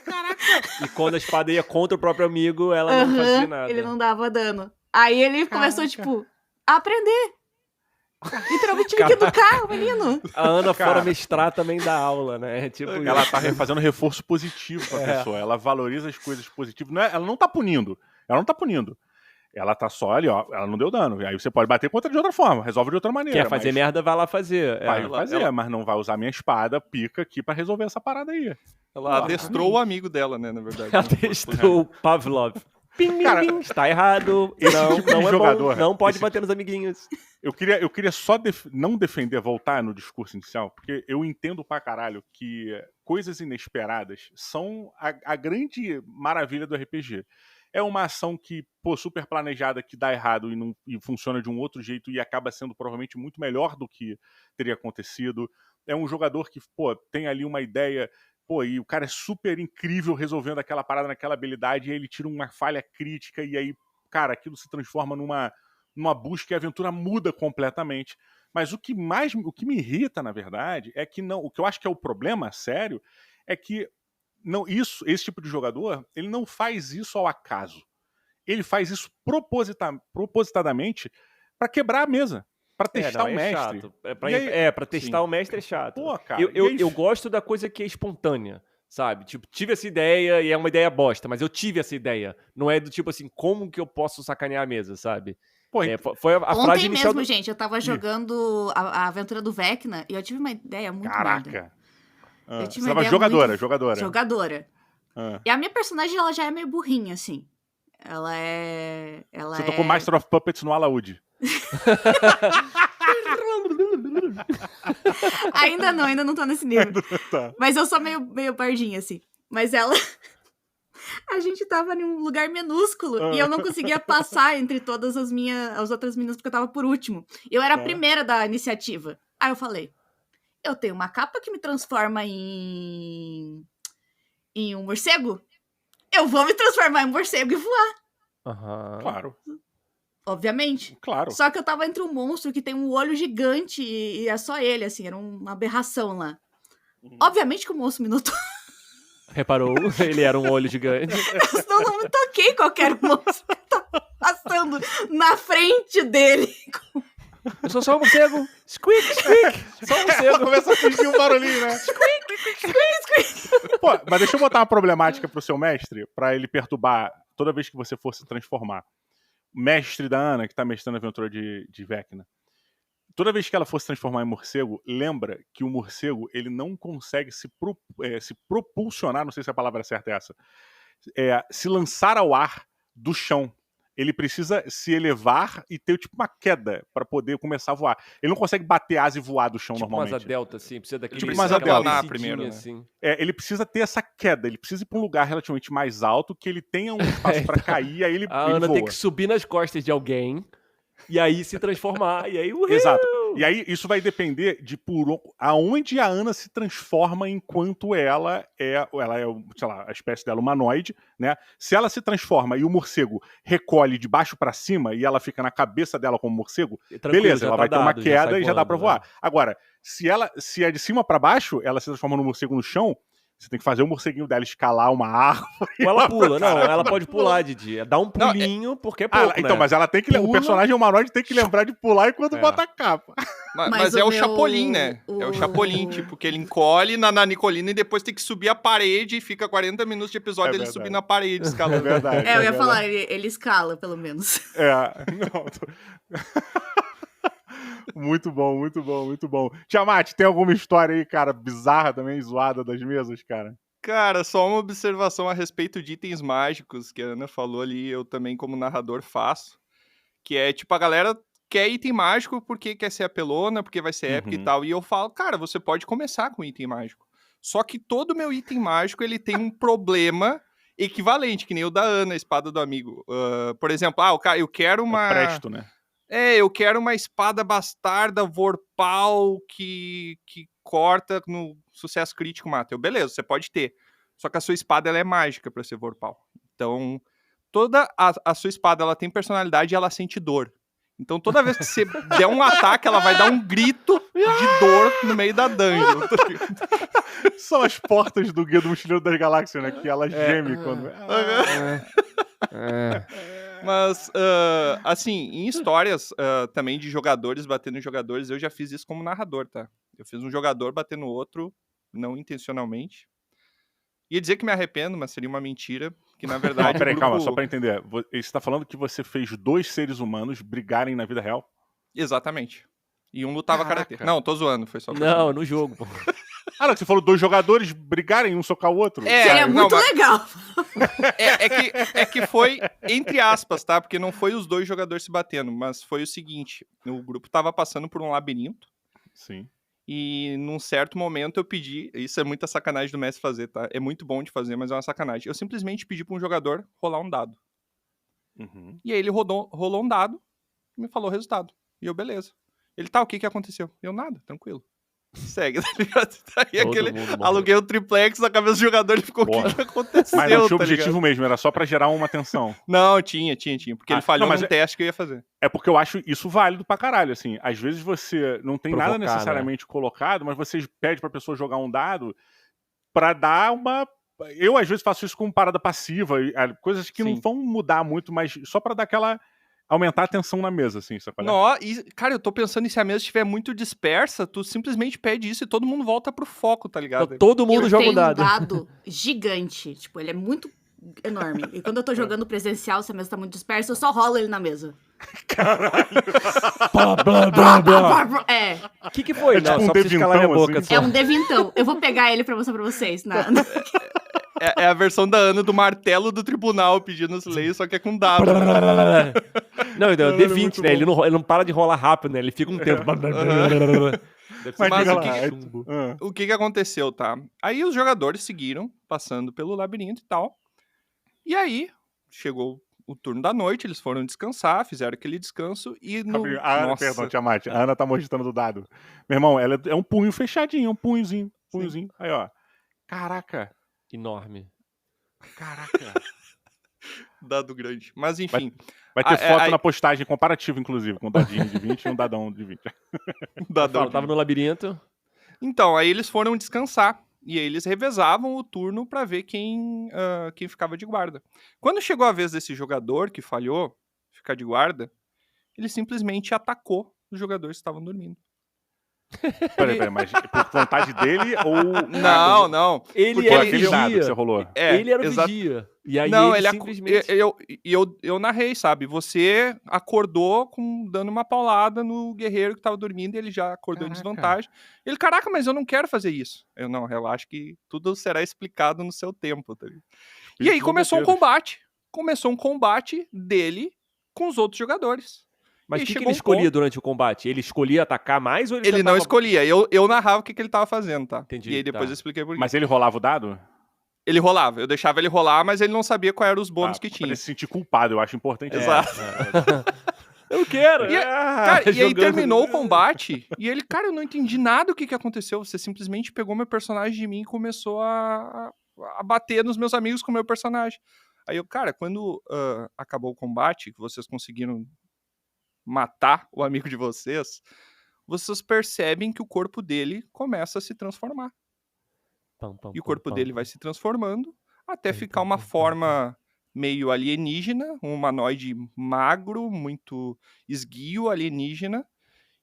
Caraca. E quando a espada ia contra o próprio amigo, ela não fazia nada. Ele não dava dano. Aí ele começou, tipo, a aprender. Literalmente tive que educar o menino. A Ana, fora mestrar, também dá aula, né? Tipo, ela tá fazendo reforço positivo pra pessoa. Ela valoriza as coisas positivas. Ela não tá punindo. Ela tá só ali, ó. Ela não deu dano. Aí você pode bater contra de outra forma. Resolve de outra maneira. Quer fazer merda, vai lá fazer. Vai fazer, mas não vai usar minha espada pica aqui pra resolver essa parada aí. Ela adestrou o amigo dela, né, na verdade. Ela adestrou o Pavlov. Pim, cara, pim, está errado. Não, tipo não é jogador, bom. Não pode bater nos amiguinhos. Eu queria só não defender, voltar no discurso inicial, porque eu entendo pra caralho que coisas inesperadas são a grande maravilha do RPG. É uma ação que, super planejada, que dá errado e funciona de um outro jeito e acaba sendo provavelmente muito melhor do que teria acontecido. É um jogador que, tem ali uma ideia... e o cara é super incrível resolvendo aquela parada naquela habilidade, e aí ele tira uma falha crítica, e aí, cara, aquilo se transforma numa busca e a aventura muda completamente. Mas o que me irrita, na verdade, é que não. O que eu acho que é o problema sério é que esse tipo de jogador, ele não faz isso ao acaso. Ele faz isso propositadamente para quebrar a mesa. Pra testar o mestre. Chato. Pra testar o mestre é chato. Pô, cara, eu gosto da coisa que é espontânea, sabe? Tipo, tive essa ideia e é uma ideia bosta, mas eu tive essa ideia. Não é do tipo assim, como que eu posso sacanear a mesa, sabe? Foi a frase inicial mesmo, gente, eu tava jogando a aventura do Vecna e eu tive uma ideia muito merda. Eu tive uma ideia jogadora. E a minha personagem, ela já é meio burrinha, assim. Você tocou Master of Puppets no Alaúde. ainda não tô nesse nível. Mas eu sou meio bardinha, assim. Mas ela A gente tava em um lugar minúsculo e eu não conseguia passar entre todas as outras meninas porque eu tava por último. Eu era a primeira da iniciativa. Aí eu falei, eu tenho uma capa que me transforma em um morcego? Eu vou me transformar em um morcego e voar. Claro. Obviamente. Claro. Só que eu tava entre um monstro que tem um olho gigante e é só ele, assim, era uma aberração lá. Obviamente que o monstro me notou. Reparou? Ele era um olho gigante. Eu não me toquei qualquer monstro que tá passando na frente dele. Eu sou só um morcego. Squeak, squeak. Só um Ela morcego. começa a fingir um barulhinho, né? Pô, mas deixa eu botar uma problemática pro seu mestre, pra ele perturbar toda vez que você for se transformar. Mestre da Ana, que tá mestrando a aventura de Vecna. Toda vez que ela for se transformar em morcego, lembra que o morcego, ele não consegue se propulsionar, não sei se a palavra certa é essa, se lançar ao ar do chão. Ele precisa se elevar e ter tipo uma queda pra poder começar a voar. Ele não consegue bater asa e voar do chão Tipo normalmente. uma asa delta, assim. Precisa daquele... Tipo uma asa daquela delta. descidinha, Primeiro, né? assim. Ele precisa ter essa queda, ele precisa ir pra um lugar relativamente mais alto, que ele tenha um espaço pra cair, aí ele, A ele Ana voa. tem que subir nas costas de alguém e aí se transformar. E aí, uhul! Exato. E aí isso vai depender de aonde a Ana se transforma enquanto ela é, sei lá, a espécie dela humanoide, né? Se ela se transforma e o morcego recolhe de baixo pra cima e ela fica na cabeça dela como morcego, Tranquilo, beleza, já ela tá vai ter uma dado, queda sai e já dá voando, pra né? voar. Agora, se é de cima pra baixo, ela se transforma no morcego no chão, você tem que fazer o morceguinho dela escalar uma árvore. Ou ela pula. Não, ela pode pular, Didi. Dá um pulinho, porque é pouco, Então, né? mas ela tem que. O Pula. personagem humanoide tem que lembrar de pular enquanto bota a capa. Mas o é o meu- Chapolin, né? É o Chapolin, tipo, que ele encolhe na Nicolina e depois tem que subir a parede e fica 40 minutos de episódio ele verdade. subindo a parede, É escalando. verdade. Eu ia verdade. falar, ele escala, pelo menos. Não. Muito bom, muito bom, muito bom. Tiamat, tem alguma história aí, cara, bizarra também, zoada das mesas, cara? Cara, só uma observação a respeito de itens mágicos que a Ana falou ali, eu também como narrador faço, que é tipo, a galera quer item mágico porque quer ser apelona, porque vai ser épico e tal, e eu falo, cara, você pode começar com item mágico. Só que todo meu item mágico, ele tem um problema equivalente, que nem o da Ana, a espada do amigo. Por exemplo, eu quero uma... Presto, né? eu quero uma espada bastarda Vorpal que corta no sucesso crítico, mata. Beleza, você pode ter. Só que a sua espada ela é mágica pra ser Vorpal. Então, toda a sua espada ela tem personalidade e ela sente dor. Então, toda vez que você der um ataque, ela vai dar um grito de dor no meio da dungeon. São as portas do Guia do Mochileiro das Galáxias, né? Que ela geme quando... Mas, assim, em histórias também de jogadores batendo em jogadores, eu já fiz isso como narrador, tá? Eu fiz um jogador batendo no outro, não intencionalmente. Ia dizer que me arrependo, mas seria uma mentira, que na verdade... Não, peraí, o calma, grupo- só pra entender. Você tá falando que você fez 2 seres humanos brigarem na vida real? Exatamente. E um lutava Caraca. karatê. Não, tô zoando, foi só... Não, no jogo, pô. Ah, não, você falou 2 jogadores brigarem, um socar o outro? Seria não, muito mas- legal. É que foi, entre aspas, tá? Porque não foi os 2 jogadores se batendo, mas foi o seguinte, o grupo tava passando por um labirinto, Sim. e num certo momento eu pedi, isso é muita sacanagem do mestre fazer, tá? É muito bom de fazer, mas é uma sacanagem. Eu simplesmente pedi pra um jogador rolar um dado. Uhum. E aí ele rolou um dado e me falou o resultado. E eu, beleza. Ele, o que aconteceu? Eu, nada, tranquilo. Segue, tá ligado? Aí Todo mundo morreu. aluguei o triplex, na cabeça do jogador, ele ficou, o Porra. que aconteceu, Mas não tinha tá objetivo ligado? mesmo, era só pra gerar uma tensão. Não, tinha, porque ele falhou não, mas num teste que eu ia fazer. É porque eu acho isso válido pra caralho, assim. Às vezes você não tem nada Provocar, necessariamente colocado, mas você pede pra pessoa jogar um dado pra dar uma... Eu, às vezes, faço isso com parada passiva, coisas que não Sim. vão mudar muito, mas só pra dar aquela... aumentar a tensão na mesa, assim, sabe? Cara, eu tô pensando em se a mesa estiver muito dispersa, tu simplesmente pede isso e todo mundo volta pro foco, tá ligado? Então, todo mundo eu joga tenho o dado. um dado gigante. Tipo, ele é muito enorme. E quando eu tô jogando presencial, se a mesa tá muito dispersa, eu só rolo ele na mesa. Blá, blá, blá, blá. É, O que foi? É tipo Não, um só preciso calar minha devintão, boca. assim. Só. é um devintão. Eu vou pegar ele pra mostrar pra vocês. É a versão da Ana do martelo do tribunal pedindo os leis, só que é com dado. Não, então, é o Caralho, D20, muito né? Ele não para de rolar rápido, né? Ele fica um tempo. Deve ser Mas diga diga lá, lá, chumbo. O que aconteceu, tá? Aí os jogadores seguiram, passando pelo labirinto e tal. E aí, chegou o turno da noite, eles foram descansar, fizeram aquele descanso e no... Ana, perdão, Tiamat. A Ana tá mostrando o dado. Meu irmão, ela é um punho fechadinho, um punhozinho. Aí, ó. Caraca. Enorme. Caraca. Dado grande. Mas enfim. Vai ter foto na postagem comparativa, inclusive, com um dadinho de 20 e um dadão de 20. Tava no labirinto. Então, aí eles foram descansar. E aí eles revezavam o turno pra ver quem ficava de guarda. Quando chegou a vez desse jogador que falhou ficar de guarda, ele simplesmente atacou os jogadores que estavam dormindo. Peraí, mas por vontade dele ou... Não. Ele era o aquele dado que vigia. você rolou. Ele era o vigia. E aí não, ele simplesmente... Eu narrei, sabe? Você acordou dando uma paulada no guerreiro que tava dormindo e ele já acordou em desvantagem. Ele, caraca, mas eu não quero fazer isso. Eu, não, relaxa que tudo será explicado no seu tempo. Tá ligado? E aí começou um combate. Começou um combate dele com os outros jogadores. Mas o que ele escolhia durante o combate? Ele escolhia atacar mais ou ele não escolhia. Eu narrava o que ele tava fazendo, tá? Entendi. E aí depois eu expliquei por quê. Mas ele rolava o dado? Ele rolava. Eu deixava ele rolar, mas ele não sabia quais eram os bônus que tinha. Pra ele se sentir culpado, eu acho importante. Exato. Eu quero! E aí terminou o combate, e ele, cara, eu não entendi nada o que aconteceu. Você simplesmente pegou meu personagem de mim e começou a bater nos meus amigos com o meu personagem. Aí eu, cara, quando acabou o combate, que vocês conseguiram matar o amigo de vocês percebem que o corpo dele começa a se transformar. E o corpo dele vai se transformando até ficar uma forma meio alienígena, um humanoide magro, muito esguio, alienígena.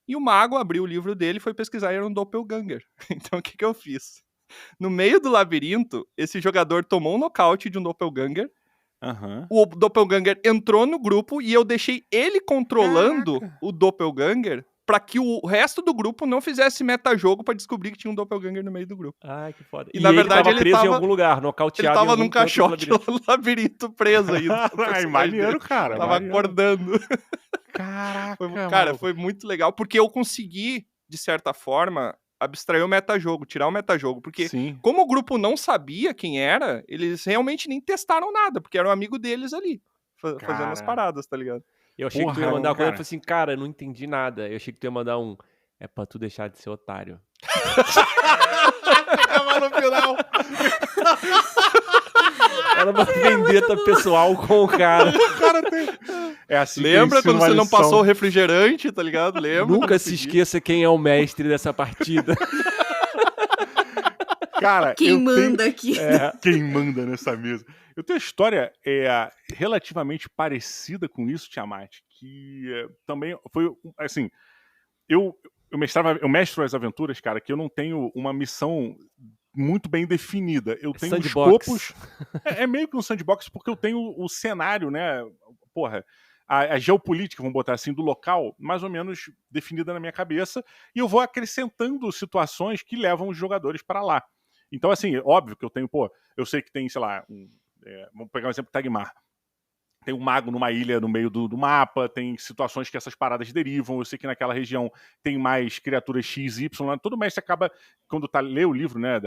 E o mago abriu o livro dele e foi pesquisar e era um doppelganger. Então o que eu fiz? No meio do labirinto, esse jogador tomou um nocaute de um doppelganger. O doppelganger entrou no grupo e eu deixei ele controlando o doppelganger pra que o resto do grupo não fizesse metajogo pra descobrir que tinha um doppelganger no meio do grupo. Ai, que foda. E na verdade ele preso tava em algum lugar, nocauteado. Ele tava num caixote lá no labirinto preso ainda. Ai, maneiro, cara. Tava acordando. Caraca, foi muito legal, porque eu consegui, de certa forma, abstrair o metajogo, tirar o metajogo, porque como o grupo não sabia quem era, eles realmente nem testaram nada, porque era um amigo deles ali, fazendo as paradas, tá ligado? Eu achei que tu ia mandar uma coisa, eu falei assim, cara, eu não entendi nada. Eu achei que tu ia mandar é pra tu deixar de ser otário. Tava no final. Era uma vendetta pessoal com o cara. É assim. Lembra quando você não passou o refrigerante, tá ligado? Lembra? Nunca se esqueça quem é o mestre dessa partida. Cara, quem manda aqui? Quem manda nessa mesa? Eu tenho uma história relativamente parecida com isso, Tiamat, que também foi, assim, eu mestro as aventuras, cara, que eu não tenho uma missão muito bem definida. Eu tenho escopos. É meio que um sandbox, porque eu tenho o cenário, né? Porra, a geopolítica, vamos botar assim, do local, mais ou menos definida na minha cabeça, e eu vou acrescentando situações que levam os jogadores para lá. Então, assim, óbvio que eu tenho, eu sei que tem, sei lá, vamos pegar um exemplo, Tagmar. Tem um mago numa ilha no meio do mapa, tem situações que essas paradas derivam, eu sei que naquela região tem mais criaturas X, Y, todo mestre acaba, quando lê o livro, né,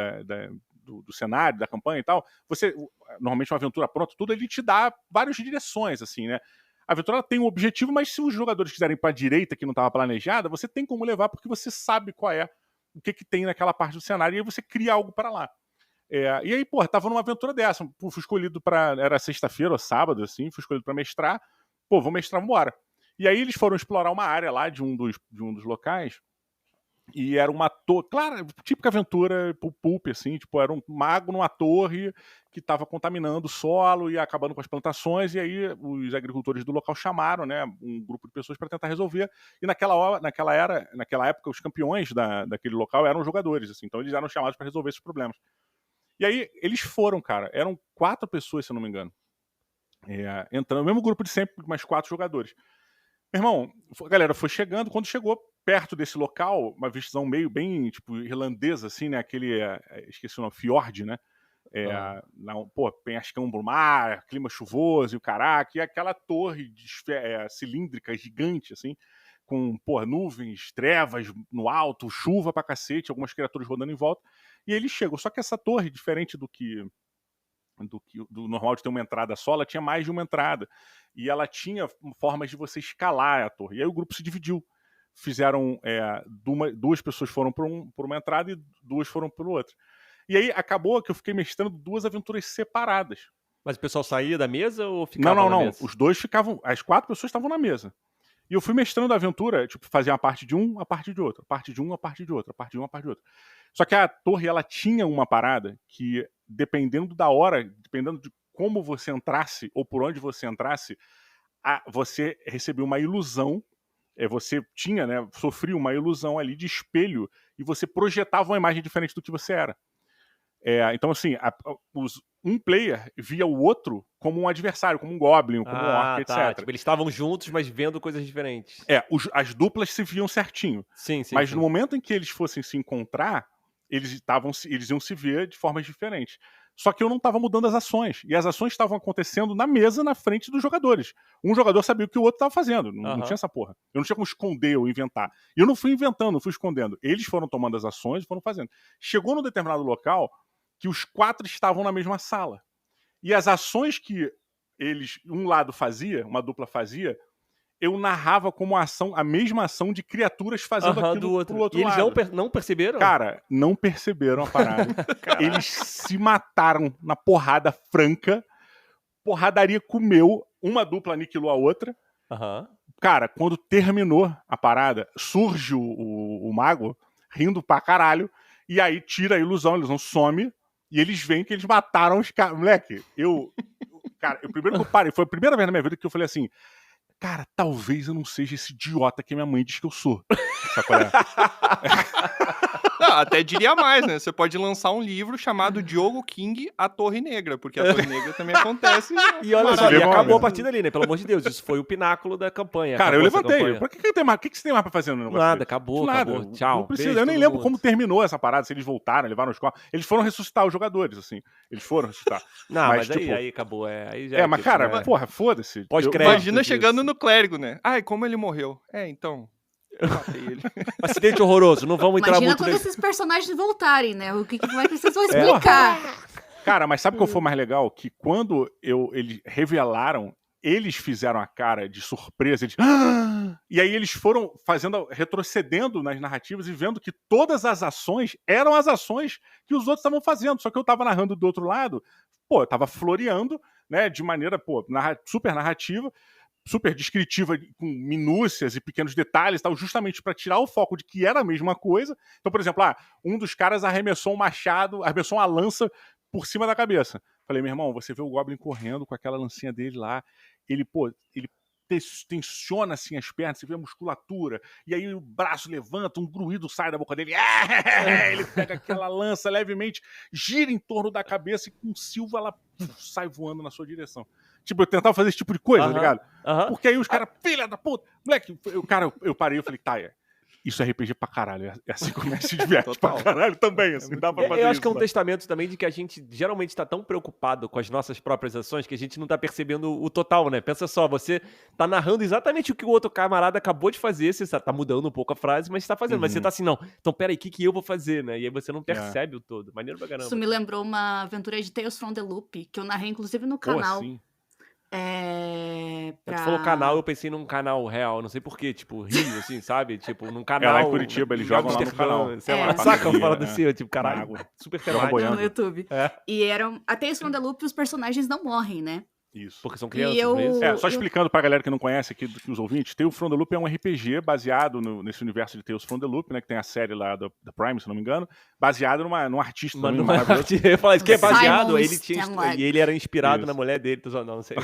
do cenário, da campanha e tal, você, normalmente uma aventura pronta, tudo, ele te dá várias direções, assim, né. A aventura tem um objetivo, mas se os jogadores quiserem para a direita, que não estava planejada, você tem como levar, porque você sabe qual é, o que tem naquela parte do cenário, e aí você cria algo para lá. E aí, tava numa aventura dessa, fui escolhido era sexta-feira ou sábado, assim, fui escolhido pra mestrar, vou mestrar, vambora. E aí eles foram explorar uma área lá de um dos locais, e era uma torre, claro, típica aventura pulp, assim, tipo, era um mago numa torre que tava contaminando o solo e acabando com as plantações, e aí os agricultores do local chamaram, né, um grupo de pessoas para tentar resolver, e naquela época, os campeões daquele local eram jogadores, assim, então eles eram chamados para resolver esses problemas. E aí, eles foram, cara. Eram 4 pessoas, se eu não me engano. Entrando no mesmo grupo de sempre, mais 4 jogadores. Meu irmão, a galera foi chegando. Quando chegou perto desse local, uma visão meio bem, tipo, irlandesa, assim, né? Aquele, esqueci o nome, fjord, né? Penhascão pro mar, clima chuvoso e o caraca. E aquela torre cilíndrica, gigante, assim, com, nuvens, trevas no alto, chuva pra cacete, algumas criaturas rodando em volta. E ele chegou. Só que essa torre, diferente do que do normal de ter uma entrada só, ela tinha mais de uma entrada. E ela tinha formas de você escalar a torre. E aí o grupo se dividiu. Fizeram... duas pessoas foram por uma entrada e 2 foram por outra. E aí acabou que eu fiquei mestrando 2 aventuras separadas. Mas o pessoal saía da mesa ou ficava na mesa? Não. Os 2 ficavam... As 4 pessoas estavam na mesa. E eu fui mestrando a aventura, tipo, fazia uma parte de um, a parte de outra. A parte de um, a parte de outra. A parte de um, a parte de outra. Só que a torre, ela tinha uma parada que, dependendo da hora, dependendo de como você entrasse ou por onde você entrasse, você recebia uma ilusão. Você tinha, né, sofria uma ilusão ali de espelho e você projetava uma imagem diferente do que você era. Então, assim, um player via o outro como um adversário, como um goblin, como um orc, etc. Tipo, eles estavam juntos, mas vendo coisas diferentes. As duplas se viam certinho. Sim, mas no momento em que eles fossem se encontrar, eles iam se ver de formas diferentes. Só que eu não estava mudando as ações. E as ações estavam acontecendo na mesa, na frente dos jogadores. Um jogador sabia o que o outro estava fazendo. Não tinha essa porra. Eu não tinha como esconder ou inventar. E eu não fui inventando, não fui escondendo. Eles foram tomando as ações e foram fazendo. Chegou num determinado local que os 4 estavam na mesma sala. E as ações que um lado fazia, uma dupla fazia, eu narrava como a mesma ação de criaturas fazendo aquilo pro outro lado. E eles não perceberam? Cara, não perceberam a parada. Eles se mataram na porrada franca. Porradaria comeu. Uma dupla aniquilou a outra. Cara, quando terminou a parada, surge o mago rindo pra caralho. E aí tira a ilusão some. E eles veem que eles mataram os caras. Moleque, cara, primeiro que eu parei, foi a primeira vez na minha vida que eu falei assim: cara, talvez eu não seja esse idiota que minha mãe diz que eu sou. Sabe qual é? Não, até diria mais, né? Você pode lançar um livro chamado Diogo King, A Torre Negra, porque a Torre Negra também acontece. E olha só, acabou a partida ali, né? Pelo amor de Deus, isso foi o pináculo da campanha. Cara, eu levantei. Pra que tem mais? O que você tem mais pra fazer no negócio? Nada, acabou. Tchau. Não precisa. Eu nem lembro como terminou essa parada, se eles voltaram, levaram os corpos. Eles foram ressuscitar os jogadores, assim. Eles foram ressuscitar. Não, mas tipo, aí acabou. Aí já mas cara, porra, foda-se. Imagina chegando no clérigo, né? Ai, como ele morreu. Então... Eu matei ele. Acidente horroroso, não vamos entrar Imagina muito... quando esses personagens voltarem, né? O que vocês vão explicar? Cara, mas sabe o que foi mais legal? Que quando eles revelaram, eles fizeram a cara de surpresa, e aí eles foram retrocedendo nas narrativas e vendo que todas as ações eram as ações que os outros estavam fazendo, só que eu tava narrando do outro lado, eu tava floreando, né, de maneira, super narrativa, super descritiva, com minúcias e pequenos detalhes, tal, justamente para tirar o foco de que era a mesma coisa. Então, por exemplo, um dos caras arremessou um machado, arremessou uma lança por cima da cabeça. Falei, meu irmão, você vê o Goblin correndo com aquela lancinha dele lá, ele tensiona assim as pernas, você vê a musculatura, e aí o braço levanta, um gruído sai da boca dele, ele pega aquela lança levemente, gira em torno da cabeça e com Silva ela sai voando na sua direção. Tipo, eu tentava fazer esse tipo de coisa, tá ligado? Porque aí os caras, filha da puta, moleque, eu parei, eu falei, isso é RPG pra caralho, é assim como se diverte pra caralho também, assim, dá pra fazer Eu acho isso, que é um testamento também de que a gente geralmente tá tão preocupado com as nossas próprias ações que a gente não tá percebendo o total, né? Pensa só, você tá narrando exatamente o que o outro camarada acabou de fazer, você tá mudando um pouco a frase, mas você tá fazendo, mas você tá assim, não, então peraí, o que eu vou fazer, né? E aí você não percebe o todo, maneiro pra caramba. Isso me lembrou uma aventura de Tales from the Loop, que eu narrei inclusive no canal. Assim? Você falou canal, eu pensei num canal real, não sei porquê, tipo, Rio, assim, sabe? Tipo, num canal... lá em Curitiba, eles jogam lá no canal. Sei lá, saca eu falando assim, tipo, caralho, super temático. No YouTube. E eram... A Tales from the Loop, os personagens não morrem, né? Isso. Porque são crianças, só explicando pra galera que não conhece aqui, os ouvintes, Tales from the Loop é um RPG baseado nesse universo de Tales from the Loop, né, que tem a série lá da Prime, se não me engano, baseado num artista também maravilhoso. Eu ia falar isso que é baseado, e ele era inspirado na mulher dele, não sei.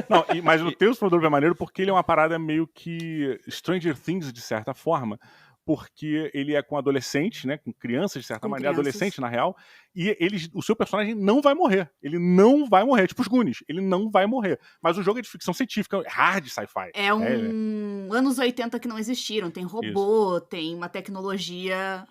Não, mas o Tales from the Loop é maneiro porque ele é uma parada meio que Stranger Things, de certa forma, porque ele é com adolescentes, né, com crianças, de certa maneira, adolescente na real, e o seu personagem não vai morrer. Ele não vai morrer, tipo os Goonies, ele não vai morrer. Mas o jogo é de ficção científica, hard sci-fi. É anos 80 que não existiram, tem robô, tem uma tecnologia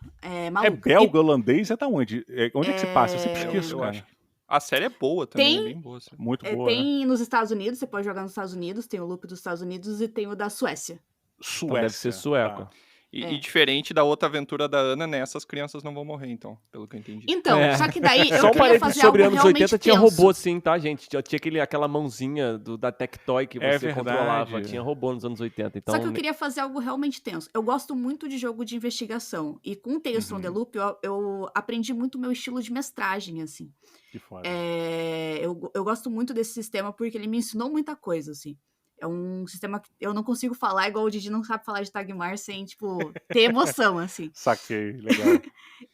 maluca. É belga, holandês, da onde? Onde é que se passa? Eu sempre esqueço, cara. Acho. A série é boa também, é bem boa. Assim. Muito boa, tem nos Estados Unidos, você pode jogar nos Estados Unidos, tem o loop dos Estados Unidos e tem o da Suécia. Então deve ser sueco. E diferente da outra aventura da Ana, nessa as crianças não vão morrer, então, pelo que eu entendi. Então, só que daí eu Só um queria parênteses fazer sobre algo anos realmente 80 tinha tenso. robô sim, tá, gente? Tinha aquela mãozinha da Tectoy que É você verdade. controlava. Tinha robô nos anos 80. Então, Só que eu queria fazer algo realmente tenso. Eu gosto muito de jogo de investigação. E com o Tales from the Loop, eu aprendi muito o meu estilo de mestragem, assim. Que foda. Eu gosto muito desse sistema porque ele me ensinou muita coisa, assim. É um sistema que eu não consigo falar, igual o Didi não sabe falar de Tagmar sem, tipo, ter emoção, assim. Saquei, legal.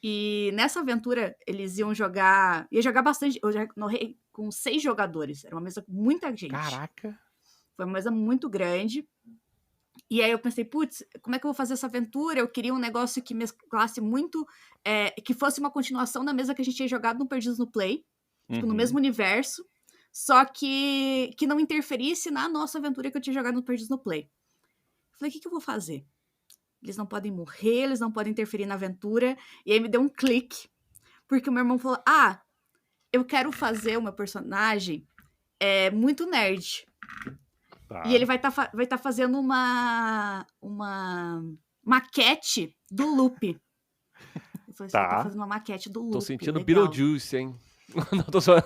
E nessa aventura, eles iam jogar... Ia jogar bastante... Eu já narrei com 6 jogadores. Era uma mesa com muita gente. Caraca. Foi uma mesa muito grande. E aí eu pensei, putz, como é que eu vou fazer essa aventura? Eu queria um negócio que mesclasse muito... que fosse uma continuação da mesa que a gente tinha jogado no Perdidos no Play. Tipo, no mesmo universo. Só que não interferisse na nossa aventura que eu tinha jogado no Perdidos no Play. Falei, o que eu vou fazer? Eles não podem morrer, eles não podem interferir na aventura. E aí me deu um clique. Porque o meu irmão falou, eu quero fazer o meu personagem muito nerd. Tá. E ele vai tá fazendo uma maquete do Loop. Eu falei, você tá fazendo uma maquete do Loop. Tô sentindo legal. Beetlejuice, hein? Não, tô só...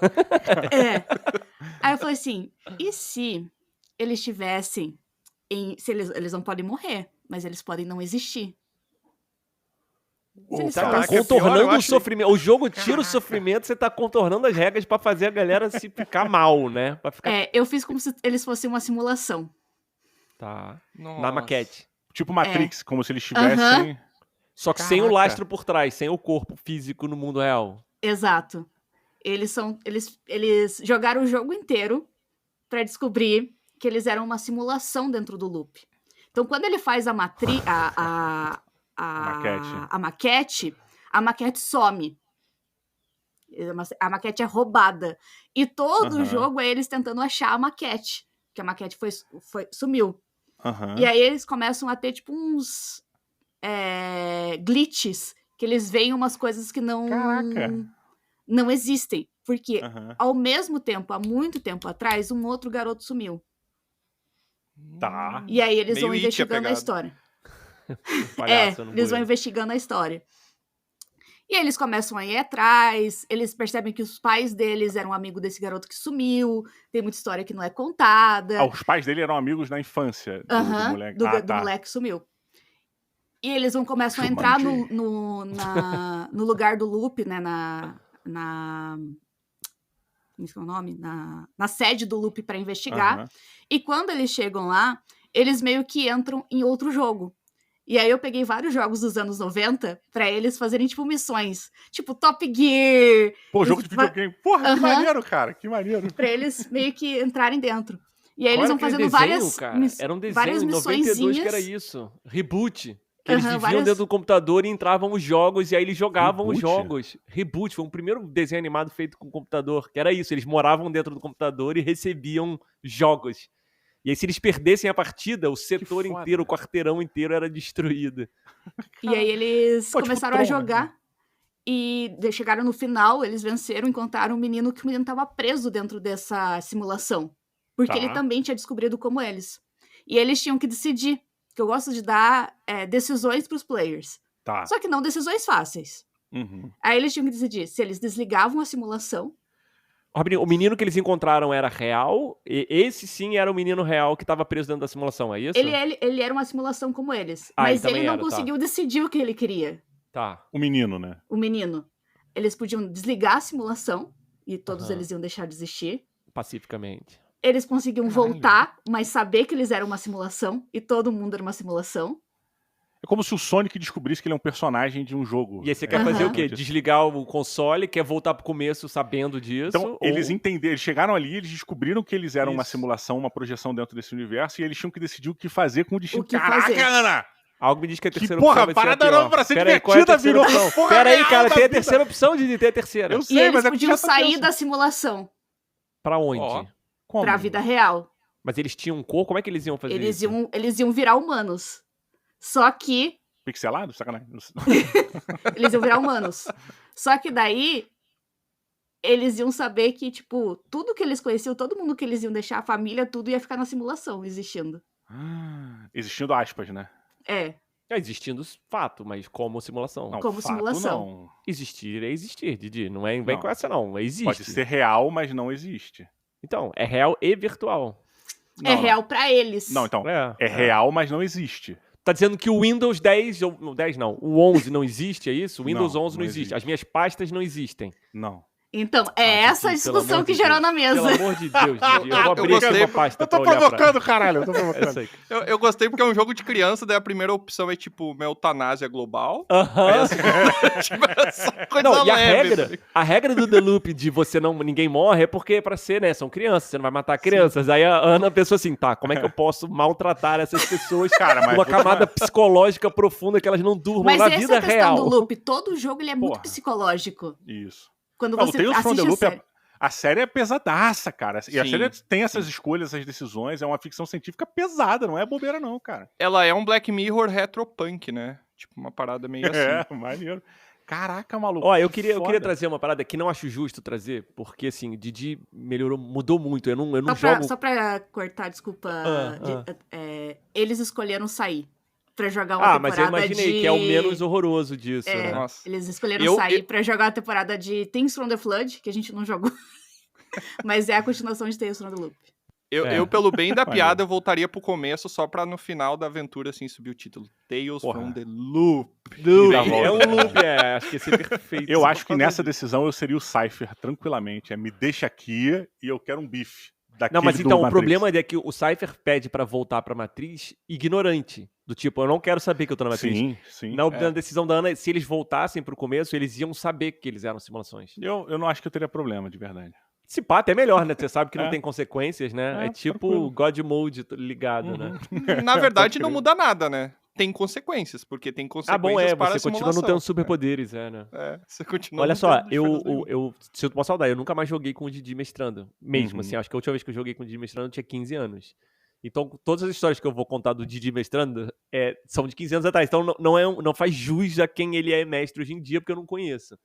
Aí eu falei assim, e se eles tivessem... eles não podem morrer, mas eles podem não existir. Se eles Tá fossem- contornando o sofrimento. O jogo tira o sofrimento, você tá contornando as regras pra fazer a galera se ficar mal, né? Pra ficar... eu fiz como se eles fossem uma simulação. Tá. Nossa. Na maquete. Tipo Matrix, como se eles tivessem... Só que sem o lastro por trás, sem o corpo físico no mundo real. Exato. Eles jogaram o jogo inteiro pra descobrir que eles eram uma simulação dentro do Loop. Então, quando ele faz a maquete, a maquete some. A maquete é roubada. E todo o jogo é eles tentando achar a maquete. Porque a maquete sumiu. E aí eles começam a ter, tipo, uns glitches. Que eles veem umas coisas que não existem. Porque, ao mesmo tempo, há muito tempo atrás, um outro garoto sumiu. Tá. E aí eles Meio vão It a investigando a pegada. história. Palhaço, no Eles vão bueiro. investigando a história. E aí eles começam a ir atrás, eles percebem que os pais deles eram amigos desse garoto que sumiu, tem muita história que não é contada. Os pais dele eram amigos na infância do moleque. Do Tá. moleque que sumiu. E eles começam a entrar no lugar do Loop, né, como é o nome? Na sede do Loop para investigar. E quando eles chegam lá, eles meio que entram em outro jogo. E aí eu peguei vários jogos dos anos 90 pra eles fazerem, tipo, missões. Tipo, Top Gear. Pô, jogo de videogame. Porra, que maneiro, cara. Que maneiro. Pra eles meio que entrarem dentro. E aí Qual eles era vão aquele fazendo desenho, cara? Era um desenho várias em 92 que era missõezinhas. isso. Reboot. Que eles viviam várias- dentro do computador e entravam os jogos e aí eles jogavam os Reboot? jogos. Reboot foi o primeiro desenho animado feito com computador, que era isso, eles moravam dentro do computador e recebiam jogos. E aí se eles perdessem a partida, o setor foda. inteiro, o quarteirão inteiro era destruído. E aí eles Pô, tipo começaram a Tron, jogar. E chegaram no final, eles venceram, encontraram um menino que o menino tava preso dentro dessa simulação. Porque Tá. ele também tinha descobrido como eles. E eles tinham que decidir. Que eu gosto de dar decisões pros players. Tá. Só que não decisões fáceis. Aí eles tinham que decidir se eles desligavam a simulação. Robinho, o menino que eles encontraram era real? E esse sim era o menino real que estava preso dentro da simulação, é isso? Ele era uma simulação como eles. Ah, Mas ele ele também não era, tá. conseguiu decidir o que ele queria. Tá. O menino, né? O menino. Eles podiam desligar a simulação. E todos Aham. eles iam deixar de existir. Pacificamente. Eles conseguiam Caralho. voltar, mas saber que eles eram uma simulação. E todo mundo era uma simulação. É como se o Sonic descobrisse que ele é um personagem de um jogo. E aí você quer fazer o quê? Desligar o console, quer voltar pro começo sabendo disso? Então, eles entenderam, eles chegaram ali, eles descobriram que eles eram uma Isso. simulação, uma projeção dentro desse universo, e eles tinham que decidir o que fazer com o destino. O que Caraca, fazer. Ana! Algo me diz que a terceira porra, opção vai ser a parada pior. nova pra ser Pera aí, qual é a divertida, terceira virou opção? porra Pera aí, real cara, da tem a vida. terceira opção de ter a terceira. Eu E sei, eles mas é podiam que já tá sair tenso. da simulação Pra onde? Ó. Como? pra vida real. Mas eles tinham um corpo? Como é que eles iam fazer isso? Eles iam virar humanos. Só que Pixelado? Sacanagem. eles iam virar humanos. Só que daí, eles iam saber que, tipo, tudo que eles conheciam, todo mundo que eles iam deixar, a família, tudo ia ficar na simulação, existindo. Existindo aspas, né? É. Existindo fato, mas como simulação. Não, Como fato, simulação. não. Existir é existir, Didi. Não vem Não. com essa, não. Existe. Pode ser real, mas não existe. Então, é real e virtual. É Não, real pra eles. Não, então, é real, mas não existe. Tá dizendo que o Windows 10, ou não, 10 não, o 11 não existe, é isso? O Windows Não, 11 não não existe. existe. As minhas pastas não existem. Não. Então, é essa a Didi, pelo discussão amor que de gerou Deus. na mesa. Pelo amor de Deus, Didi. Eu vou abrir aqui gostei. uma pasta Eu tô pra olhar provocando, caralho. Eu tô pra... provocando. Essa aí. Eu gostei porque é um jogo de criança, daí a primeira opção é tipo uma eutanásia global. Aham. Aí a segunda, tipo, essa coisa Não, e a leve. regra do The Loop de você ninguém morre é porque é pra ser, né? São crianças, você não vai matar crianças. Aí a Ana pensou assim, tá, como é que eu posso maltratar essas pessoas Cara, mas uma camada psicológica profunda que elas não durmam Mas na essa vida é a questão real? do loop. Todo jogo ele é muito Porra. psicológico. Isso. Quando Não, o você Tales from the assiste a Loop, série. a série é pesadaça, cara. E a Sim, série tem essas escolhas, essas decisões. É uma ficção científica pesada, não é bobeira não, cara. Ela é um Black Mirror retropunk, né? Tipo, uma parada meio assim. É, maneiro. Caraca, maluco. Ó, eu que queria foda. trazer uma parada que não acho justo trazer, porque assim, Didi melhorou, mudou muito. Eu não Só jogo. pra cortar, desculpa. Eles escolheram sair pra jogar uma Ah, temporada mas eu imaginei de... que é o menos horroroso disso, É. né? Nossa. Eles escolheram Eu- sair pra jogar a temporada de Tales from the Flood, que a gente não jogou. Mas é a continuação de Tales from the Loop. Eu, pelo bem da Maneiro. piada, eu voltaria pro começo só pra no final da aventura, assim, subir o título. Tales Porra. from the Loop. Loop, dá volta. é um loop, acho que ia ser perfeito. Eu só acho que pra nessa fazer. decisão eu seria o Cypher, tranquilamente. Me deixa aqui e eu quero um bife. Não, mas do então, o Matrix. problema é que o Cypher pede pra voltar pra Matriz ignorante. Do tipo, eu não quero saber que eu tô na Matriz. Sim, sim. Na decisão da Ana, se eles voltassem pro começo, eles iam saber que eles eram simulações. Eu não acho que eu teria problema, de verdade. Se pá, até melhor, né? Você sabe que não É. tem consequências, né? É, É tipo tranquilo. God Mode ligado, né? Na verdade, não crer. muda nada, né? Tem consequências, porque tem consequências Ah, bom, para você a continua não simulação. tendo superpoderes, né? Você continua Olha não só, tendo diferença nenhuma. eu sinto uma saudade, eu nunca mais joguei com o Didi mestrando. Mesmo, Uhum. assim, acho que a última vez que eu joguei com o Didi mestrando eu tinha 15 anos. Então, todas as histórias que eu vou contar do Didi mestrando são de 15 anos atrás. Então, não faz jus a quem ele é mestre hoje em dia, porque eu não conheço.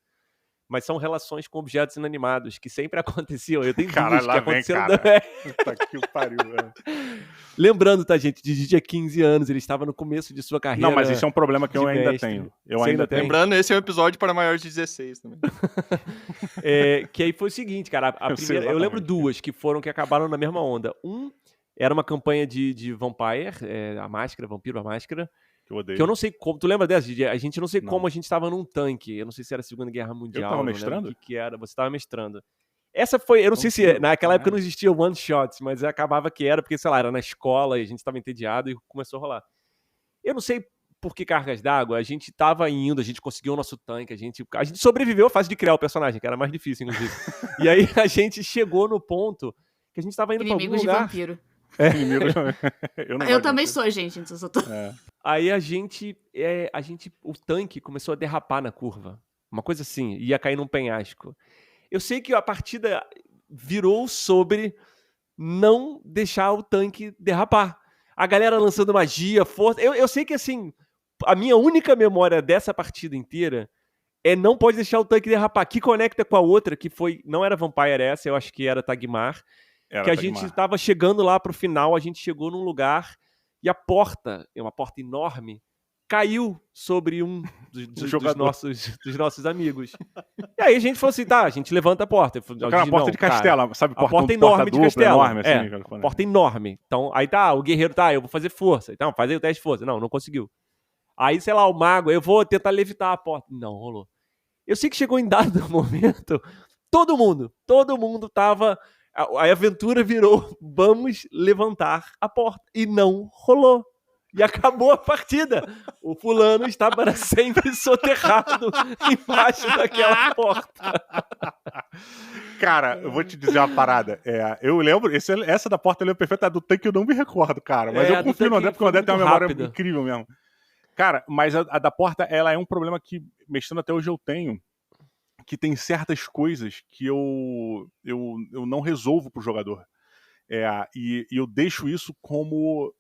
Mas são relações com objetos inanimados, que sempre aconteciam. Eu tenho Caralho, duas que lá vem, aconteceram cara. também. Puta que pariu, velho. Lembrando, tá, gente? Didi tinha 15 anos, ele estava no começo de sua carreira. Não, mas isso é um problema que eu de ainda mestre. tenho. Eu Você ainda ainda tenho. Lembrando, esse é um episódio para maiores de 16 também. Que aí foi o seguinte, cara. A Eu sei primeira, eu lembro exatamente. duas que acabaram na mesma onda. Era uma campanha de Vampire, a Máscara, Vampiro a Máscara. Que eu odeio. Que eu não sei como. Tu lembra dessa, Didi? A gente não sei Não. como a gente estava num tanque. Eu não sei se era a Segunda Guerra Mundial. tava eu não mestrando? lembro o que era. Você estava mestrando. Essa foi. Eu não sei se. Vampiro, Naquela época caralho. não existia one shots, mas acabava que era, porque, sei lá, era na escola e a gente estava entediado e começou a rolar. Eu não sei por que cargas d'água. A gente tava indo, a gente conseguiu o nosso tanque, a gente sobreviveu à fase de criar o personagem, que era mais difícil, inclusive. E aí a gente chegou no ponto que a gente tava indo pra algum Inimigos de lugar. vampiro. Inimigo eu não Eu gosto também disso. sou, gente. Então eu só tô... É. Aí o tanque começou a derrapar na curva. Uma coisa assim, ia cair num penhasco. Eu sei que a partida virou sobre não deixar o tanque derrapar. A galera lançando magia, força. Eu sei que, assim, a minha única memória dessa partida inteira não pode deixar o tanque derrapar. Que conecta com a outra, que foi... Não era Vampire essa, eu acho que era Tagmar. Era Que a Tagmar. gente tava chegando lá pro final, a gente chegou num lugar e a porta, é uma porta enorme, caiu sobre um dos nossos amigos. E aí a gente falou assim, tá, a gente levanta a porta. Aquela porta de castelo, sabe? A porta enorme de dupla, castelo. enorme, assim, A porta enorme. Então, aí tá, o guerreiro, eu vou fazer força. Então, faz aí o teste de força. Não conseguiu. Aí, sei lá, o mago, eu vou tentar levitar a porta. Não, rolou. Eu sei que chegou em dado momento, todo mundo tava... A aventura virou, vamos levantar a porta. E não rolou. E acabou a partida. O fulano está para sempre soterrado embaixo daquela porta. Cara, eu vou te dizer uma parada. Eu lembro, essa da porta eu lembro perfeito, a do tanque eu não me recordo, cara. Mas eu a do confio no tanque André, porque o foi André tem uma muito memória rápida. incrível mesmo. Cara, mas a da porta, ela é um problema que, mestrando até hoje, eu tenho. Que tem certas coisas que eu não resolvo pro jogador. E eu deixo isso como...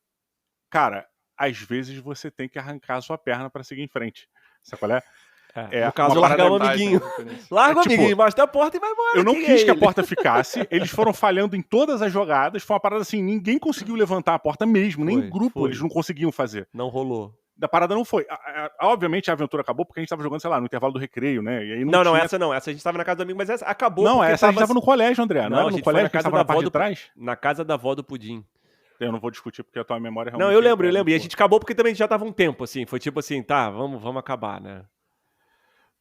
Cara, às vezes você tem que arrancar a sua perna pra seguir em frente. Sabe qual é? No caso, uma largar o parada- amiguinho. Larga o tipo, amiguinho embaixo da porta e vai embora. Eu não Quem quis é que a ele? porta ficasse, eles foram falhando em todas as jogadas, foi uma parada assim, ninguém conseguiu levantar a porta mesmo, nem Foi, em grupo foi. eles não conseguiam fazer. Não rolou. da parada não foi. Obviamente a aventura acabou porque a gente tava jogando, sei lá, no intervalo do recreio, né? E aí Não, tinha... essa não. Essa a gente tava na casa do amigo, mas essa acabou. Não, essa a gente tava no colégio, André. Não era no colégio, que a gente tava na parte de trás? Na casa da avó do Pudim. Eu não vou discutir porque a tua memória realmente... Não, eu lembro. E a gente acabou porque também já tava um tempo, assim. Foi tipo assim, tá, vamos acabar, né?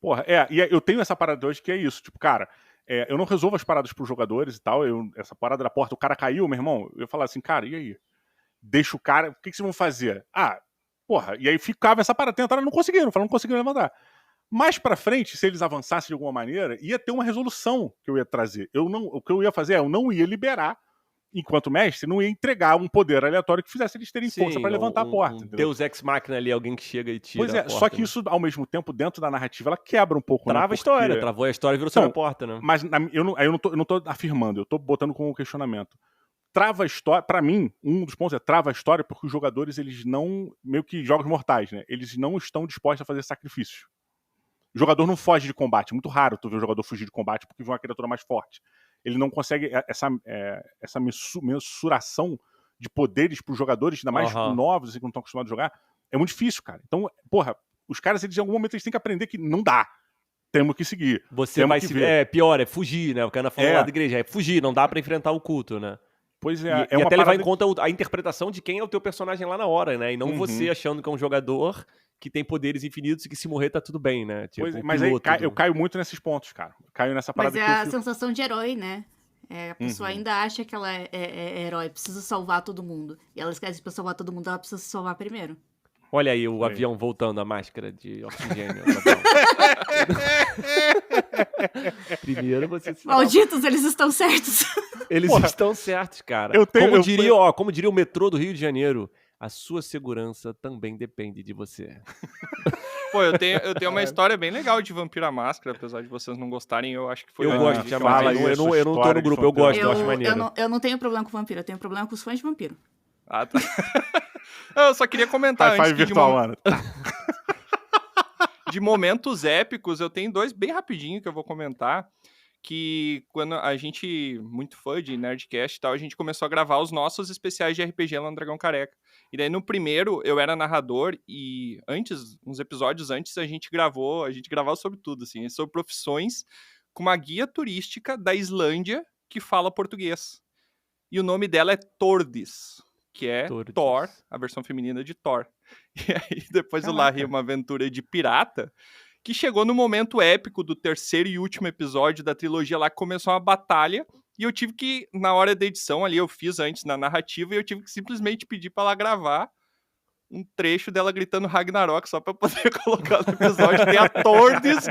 Porra, e eu tenho essa parada hoje que é isso. Tipo, cara, eu não resolvo as paradas pros jogadores e tal. Essa parada da porta, o cara caiu, meu irmão. Eu ia falar assim, cara, e aí? Deixa o cara... O que vocês vão fazer? Porra, e aí ficava essa parada. Tentaram, não conseguiram levantar. Mais pra frente, se eles avançassem de alguma maneira, ia ter uma resolução que eu ia trazer. O que eu ia fazer eu não ia liberar, enquanto mestre, não ia entregar um poder aleatório que fizesse eles terem força pra levantar a porta. Deus Ex Machina ali, alguém que chega e tira. Pois é, só que isso, ao mesmo tempo, dentro da narrativa, ela quebra um pouco. Trava a história, travou a história e virou sobre a porta, né? Mas eu não tô afirmando, eu tô botando como questionamento. Trava a história, pra mim, um dos pontos é trava a história porque os jogadores, eles não, meio que jogos mortais, né? Eles não estão dispostos a fazer sacrifícios. O jogador não foge de combate. É muito raro tu ver o jogador fugir de combate porque vê uma criatura mais forte. Ele não consegue essa mensuração de poderes pros jogadores, ainda mais novos, assim, que não estão acostumados a jogar. É muito difícil, cara. Então, porra, os caras, eles, em algum momento, eles têm que aprender que não dá. Temos que seguir. Você vai se ver. Pior, é fugir, né? O cara falou lá da igreja. É fugir, não dá pra enfrentar o culto, né? Pois é. E até levar em conta a interpretação de quem é o teu personagem lá na hora, né? E não você achando que é um jogador que tem poderes infinitos e que se morrer tá tudo bem, né? Tipo, mas aí eu caio muito nesses pontos, cara. Caio nessa parada. Mas é a sensação de herói, né? A pessoa ainda acha que ela é herói, precisa salvar todo mundo. E ela esquece que pra salvar todo mundo, ela precisa se salvar primeiro. Olha aí o avião voltando, a máscara de oxigênio. Primeiro você... Malditos, eles estão certos. Eles estão certos, cara. Como diria o metrô do Rio de Janeiro, a sua segurança também depende de você. Pô, eu tenho uma história bem legal de Vampiro à Máscara, apesar de vocês não gostarem, eu acho que foi... Eu gosto de chamar, eu não tô no grupo, eu gosto, eu acho maneiro. Eu não tenho problema com vampiro, eu tenho problema com os fãs de vampiro. Ah, tá. Eu só queria comentar antes que de momentos épicos, eu tenho dois bem rapidinho que eu vou comentar, que quando a gente, muito fã de Nerdcast e tal, a gente começou a gravar os nossos especiais de RPG lá no Dragão Careca. E daí no primeiro eu era narrador e uns episódios antes, a gente gravava sobre tudo, assim, sobre profissões, com uma guia turística da Islândia que fala português. E o nome dela é Tordis, que é Thor, a versão feminina de Thor. E aí depois eu larguei uma aventura de pirata, que chegou no momento épico do terceiro e último episódio da trilogia lá, que começou uma batalha, e eu tive que, na hora da edição ali, eu fiz antes na narrativa, e eu tive que simplesmente pedir pra ela gravar um trecho dela gritando Ragnarok, só pra poder colocar no episódio. Tem a Tordis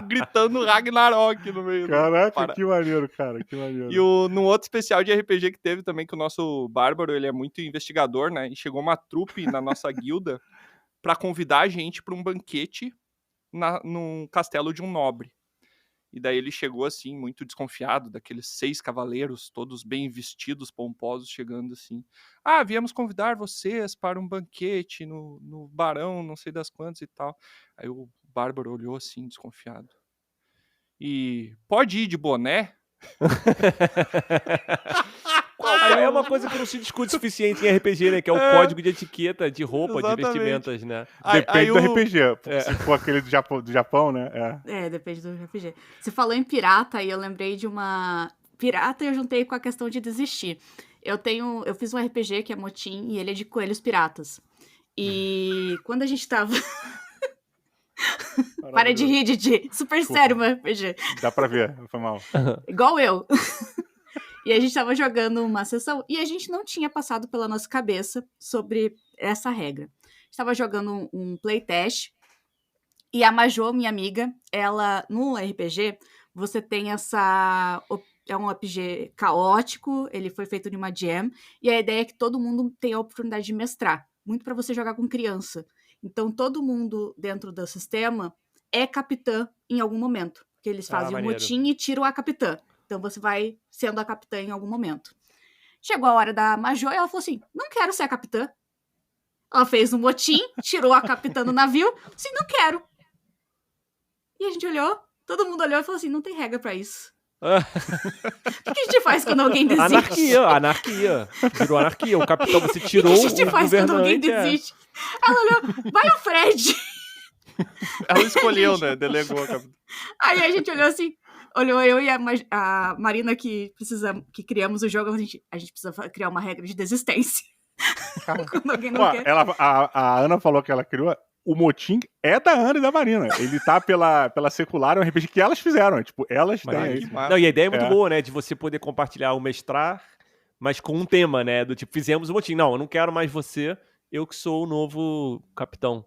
gritando Ragnarok no meio. Caraca, que maneiro, cara, que maneiro. E num outro especial de RPG que teve também, que o nosso Bárbaro, ele é muito investigador, né, e chegou uma trupe na nossa guilda pra convidar a gente pra um banquete num castelo de um nobre. E daí ele chegou assim, muito desconfiado, daqueles 6 cavaleiros, todos bem vestidos, pomposos, chegando assim. Viemos convidar vocês para um banquete no Barão, não sei das quantas e tal. Aí o Bárbaro olhou assim, desconfiado. E pode ir de boné? É uma coisa que não se discute o suficiente em RPG, né? Que é o código de etiqueta de roupa, exatamente, de vestimentas, né? Depende do RPG. Se for aquele do Japão, né? Depende do RPG. Você falou em pirata e eu lembrei de uma... Pirata eu juntei com a questão de desistir. Eu fiz um RPG que é Motim e ele é de coelhos piratas. E quando a gente tava... Para de rir, Didi. Super sério meu RPG. Dá pra ver, foi mal. Igual eu. E a gente tava jogando uma sessão e a gente não tinha passado pela nossa cabeça sobre essa regra. A gente tava jogando um playtest e a Majô, minha amiga, ela, no RPG, você tem é um RPG caótico, ele foi feito numa jam, e a ideia é que todo mundo tenha a oportunidade de mestrar, muito pra você jogar com criança. Então, todo mundo dentro do sistema é capitã em algum momento, porque eles fazem um motim e tiram a capitã. Então, você vai sendo a capitã em algum momento. Chegou a hora da Majô e ela falou assim, não quero ser a capitã. Ela fez um motim, tirou a capitã do navio, assim, não quero. E a gente olhou, todo mundo olhou e falou assim, não tem regra pra isso. O que a gente faz quando alguém desiste? Anarquia. Virou anarquia. O capitão, você tirou o O que a gente faz quando alguém desiste? Ela olhou, vai o Fred. Ela escolheu, né? Delegou a capitão. Aí a gente olhou assim, olhou eu e a Marina que criamos o jogo, a gente precisa criar uma regra de desistência. Quando alguém não quer. A Ana falou que ela criou. O motim é da Ana e da Marina. Ele tá pela secular, é um RPG que elas fizeram. Tipo, elas têm isso. Não, e a ideia é muito boa, né? De você poder compartilhar o mestrar, mas com um tema, né? Do tipo, fizemos o motim. Não, eu não quero mais você, eu que sou o novo capitão.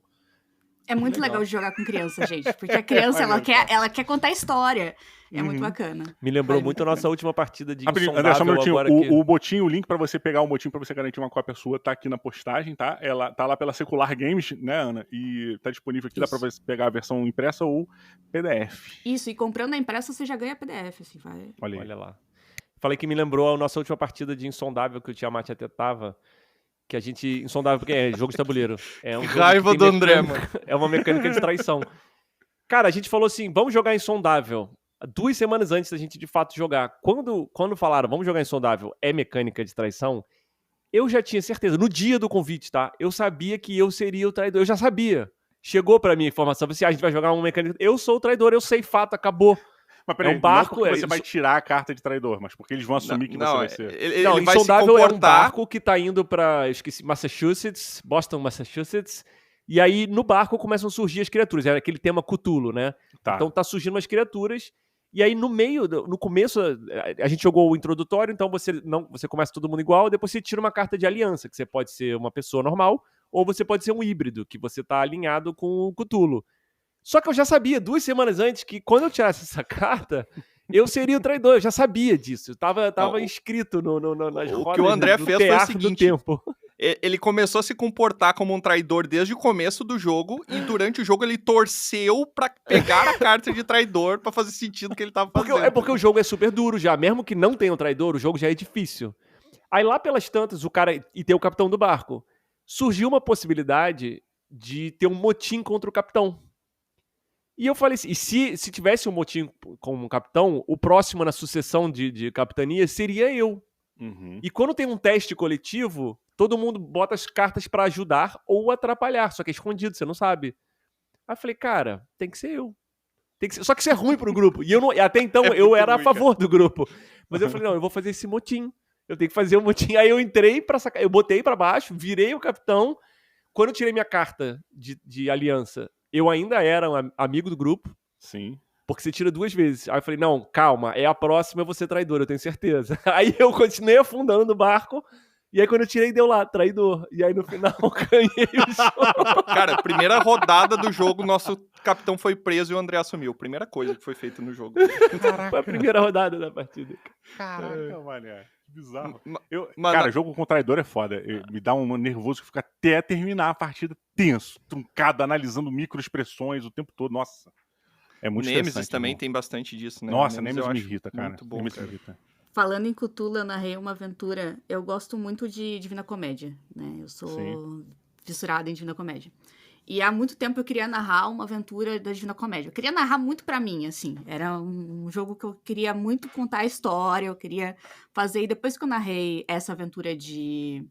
É muito legal de jogar com criança, gente. Porque a criança, ela quer contar história. É muito bacana. Me lembrou muito a nossa última partida de Insondável. André, só um minutinho. Agora o motim, o link pra você pegar o motim, pra você garantir uma cópia sua, tá aqui na postagem, tá? Ela tá lá pela Secular Games, né, Ana? E tá disponível aqui, dá pra você pegar a versão impressa ou PDF. Isso, e comprando a impressa, você já ganha PDF, assim, vai. Olha lá. Falei que me lembrou a nossa última partida de Insondável, que o Tiamat até tava... Que a gente... Insondável, porque é jogo de tabuleiro. É um raiva do André, mano. É uma mecânica de traição. Cara, a gente falou assim, vamos jogar Insondável. 2 semanas antes da gente, de fato, jogar. Quando falaram, vamos jogar Insondável, é mecânica de traição, eu já tinha certeza. No dia do convite, tá? Eu sabia que eu seria o traidor. Eu já sabia. Chegou pra mim a informação. Assim, a gente vai jogar uma mecânica... Eu sou o traidor, eu sei fato, acabou. Mas peraí, é um barco, não porque você vai tirar a carta de traidor, mas porque eles vão assumir que você vai ser. Ele vai Insondável se comportar... é um barco que tá indo pra, esqueci, Boston, Massachusetts, e aí no barco começam a surgir as criaturas, é aquele tema Cthulhu, né? Tá. Então tá surgindo umas criaturas, e aí no começo, a gente jogou o introdutório, então você começa todo mundo igual, depois você tira uma carta de aliança, que você pode ser uma pessoa normal, ou você pode ser um híbrido, que você tá alinhado com o Cthulhu. Só que eu já sabia 2 semanas antes que quando eu tirasse essa carta, eu seria o traidor. Eu já sabia disso. Eu tava inscrito nas rodas. O que o André fez foi o seguinte: tempo. Ele começou a se comportar como um traidor desde o começo do jogo e durante o jogo ele torceu pra pegar a carta de traidor pra fazer sentido o que ele tava fazendo. Porque o jogo é super duro já. Mesmo que não tenha um traidor, o jogo já é difícil. Aí lá pelas tantas, o cara... E tem o capitão do barco. Surgiu uma possibilidade de ter um motim contra o capitão. E eu falei assim, e se tivesse um motim com um capitão, o próximo na sucessão de capitania seria eu. Uhum. E quando tem um teste coletivo, todo mundo bota as cartas pra ajudar ou atrapalhar, só que é escondido, você não sabe. Aí eu falei, cara, tem que ser eu. Só que isso é ruim pro grupo. E até então eu era a favor do grupo. Mas eu falei, não, eu vou fazer esse motim. Eu tenho que fazer o motim. Aí eu entrei pra sacar, eu botei pra baixo, virei o capitão. Quando eu tirei minha carta de aliança, eu ainda era um amigo do grupo. Sim. Porque você tira 2 vezes. Aí eu falei, não, calma, é a próxima, eu vou ser traidor, eu tenho certeza. Aí eu continuei afundando no barco. E aí quando eu tirei, deu lá, traidor. E aí no final, ganhei o jogo. Cara, primeira rodada do jogo, nosso capitão foi preso e o André assumiu. Primeira coisa que foi feita no jogo. Caraca. Foi a primeira rodada da partida. Caraca, mané. Bizarro. Cara, jogo com traidor é foda. Me dá um nervoso que fica até terminar a partida tenso, truncado, analisando microexpressões o tempo todo. Nossa, é muito Nemesis também irmão. tem bastante disso, né? Nossa, Nemesis me irrita, cara. Muito bom, Nemesis cara. me irrita. Falando em Cthulhu, eu narrei uma aventura. Eu gosto muito de Divina Comédia, né? Eu sou fissurada em Divina Comédia. E há muito tempo eu queria narrar uma aventura da Divina Comédia. Eu queria narrar muito pra mim, assim. Era um jogo que eu queria muito contar a história, eu queria fazer. E depois que eu narrei essa aventura de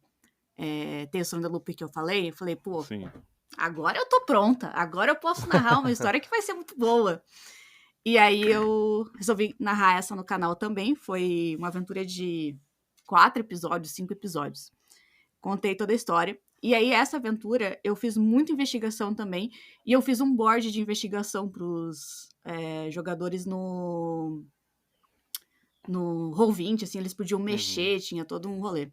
Tales from the Loop que eu falei, pô, agora eu tô pronta. Agora eu posso narrar uma história que vai ser muito boa. E aí eu resolvi narrar essa no canal também. Foi uma aventura de 4 episódios, 5 episódios. Contei toda a história. E aí, essa aventura, eu fiz muita investigação também. E eu fiz um board de investigação pros jogadores no Roll20, assim, eles podiam mexer, tinha todo um rolê.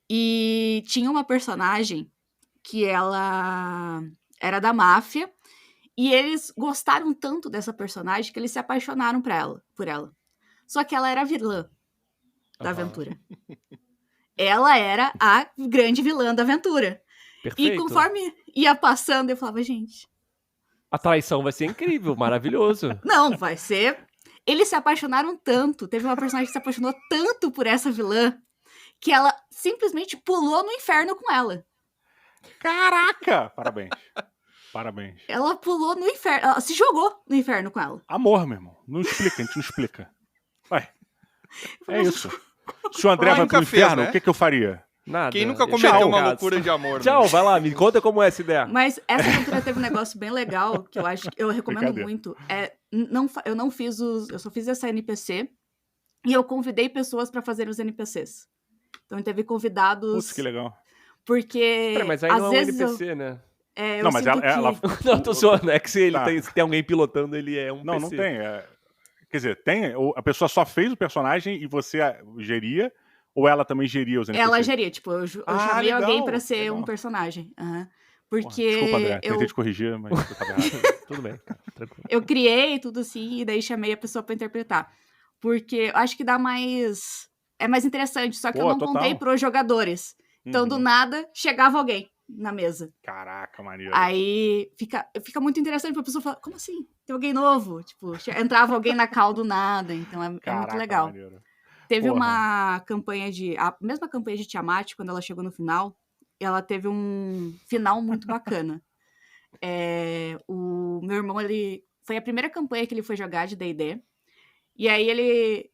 E tinha uma personagem que ela era da máfia, e eles gostaram tanto dessa personagem que eles se apaixonaram por ela. Só que ela era a vilã da aventura. Ela era a grande vilã da aventura. Perfeito. E conforme ia passando, eu falava, gente... A traição vai ser incrível, maravilhoso. Não, vai ser... Eles se apaixonaram tanto, teve uma personagem que se apaixonou tanto por essa vilã, que ela simplesmente pulou no inferno com ela. Caraca! Parabéns. Parabéns. Ela pulou no inferno, ela se jogou no inferno com ela. Amor, meu irmão. Não explica, a gente não explica. Ué, é isso. Se o André vai pro inferno, o que eu faria? Nada. Quem nunca cometeu uma loucura de amor? Tchau, vai lá, me conta como é essa ideia. Mas essa aventura teve um negócio bem legal, que eu recomendo muito. Eu só fiz essa NPC e eu convidei pessoas pra fazer os NPCs. Então teve convidados... Putz, que legal. Porque, mas aí às não é um vezes NPC, né? eu Não, mas sinto ela... Não, tô zoando. É que se ele Tá. tem alguém pilotando, ele é um Não, PC. não tem. Quer dizer, tem. A pessoa só fez o personagem e você geria, ou ela também geria os NPCs? Ela geria, tipo, eu chamei legal, alguém pra ser legal. um personagem. Porra, Porque desculpa, André. Tentei te corrigir, mas eu tava errado. Tudo bem, cara, tranquilo. eu criei tudo assim, e daí chamei a pessoa pra interpretar. Porque eu acho que dá mais... É mais interessante, só que eu não total. contei pros jogadores. Então, do nada, chegava alguém na mesa. Caraca, maneiro. Aí fica muito interessante pra pessoa falar, como assim? Tem alguém novo? Tipo, entrava alguém na call do nada, então é muito legal. Maneiro. Teve Porra. uma campanha a mesma campanha de Tiamat, quando ela chegou no final, ela teve um final muito bacana. O meu irmão, foi a primeira campanha que ele foi jogar de D&D, e aí ele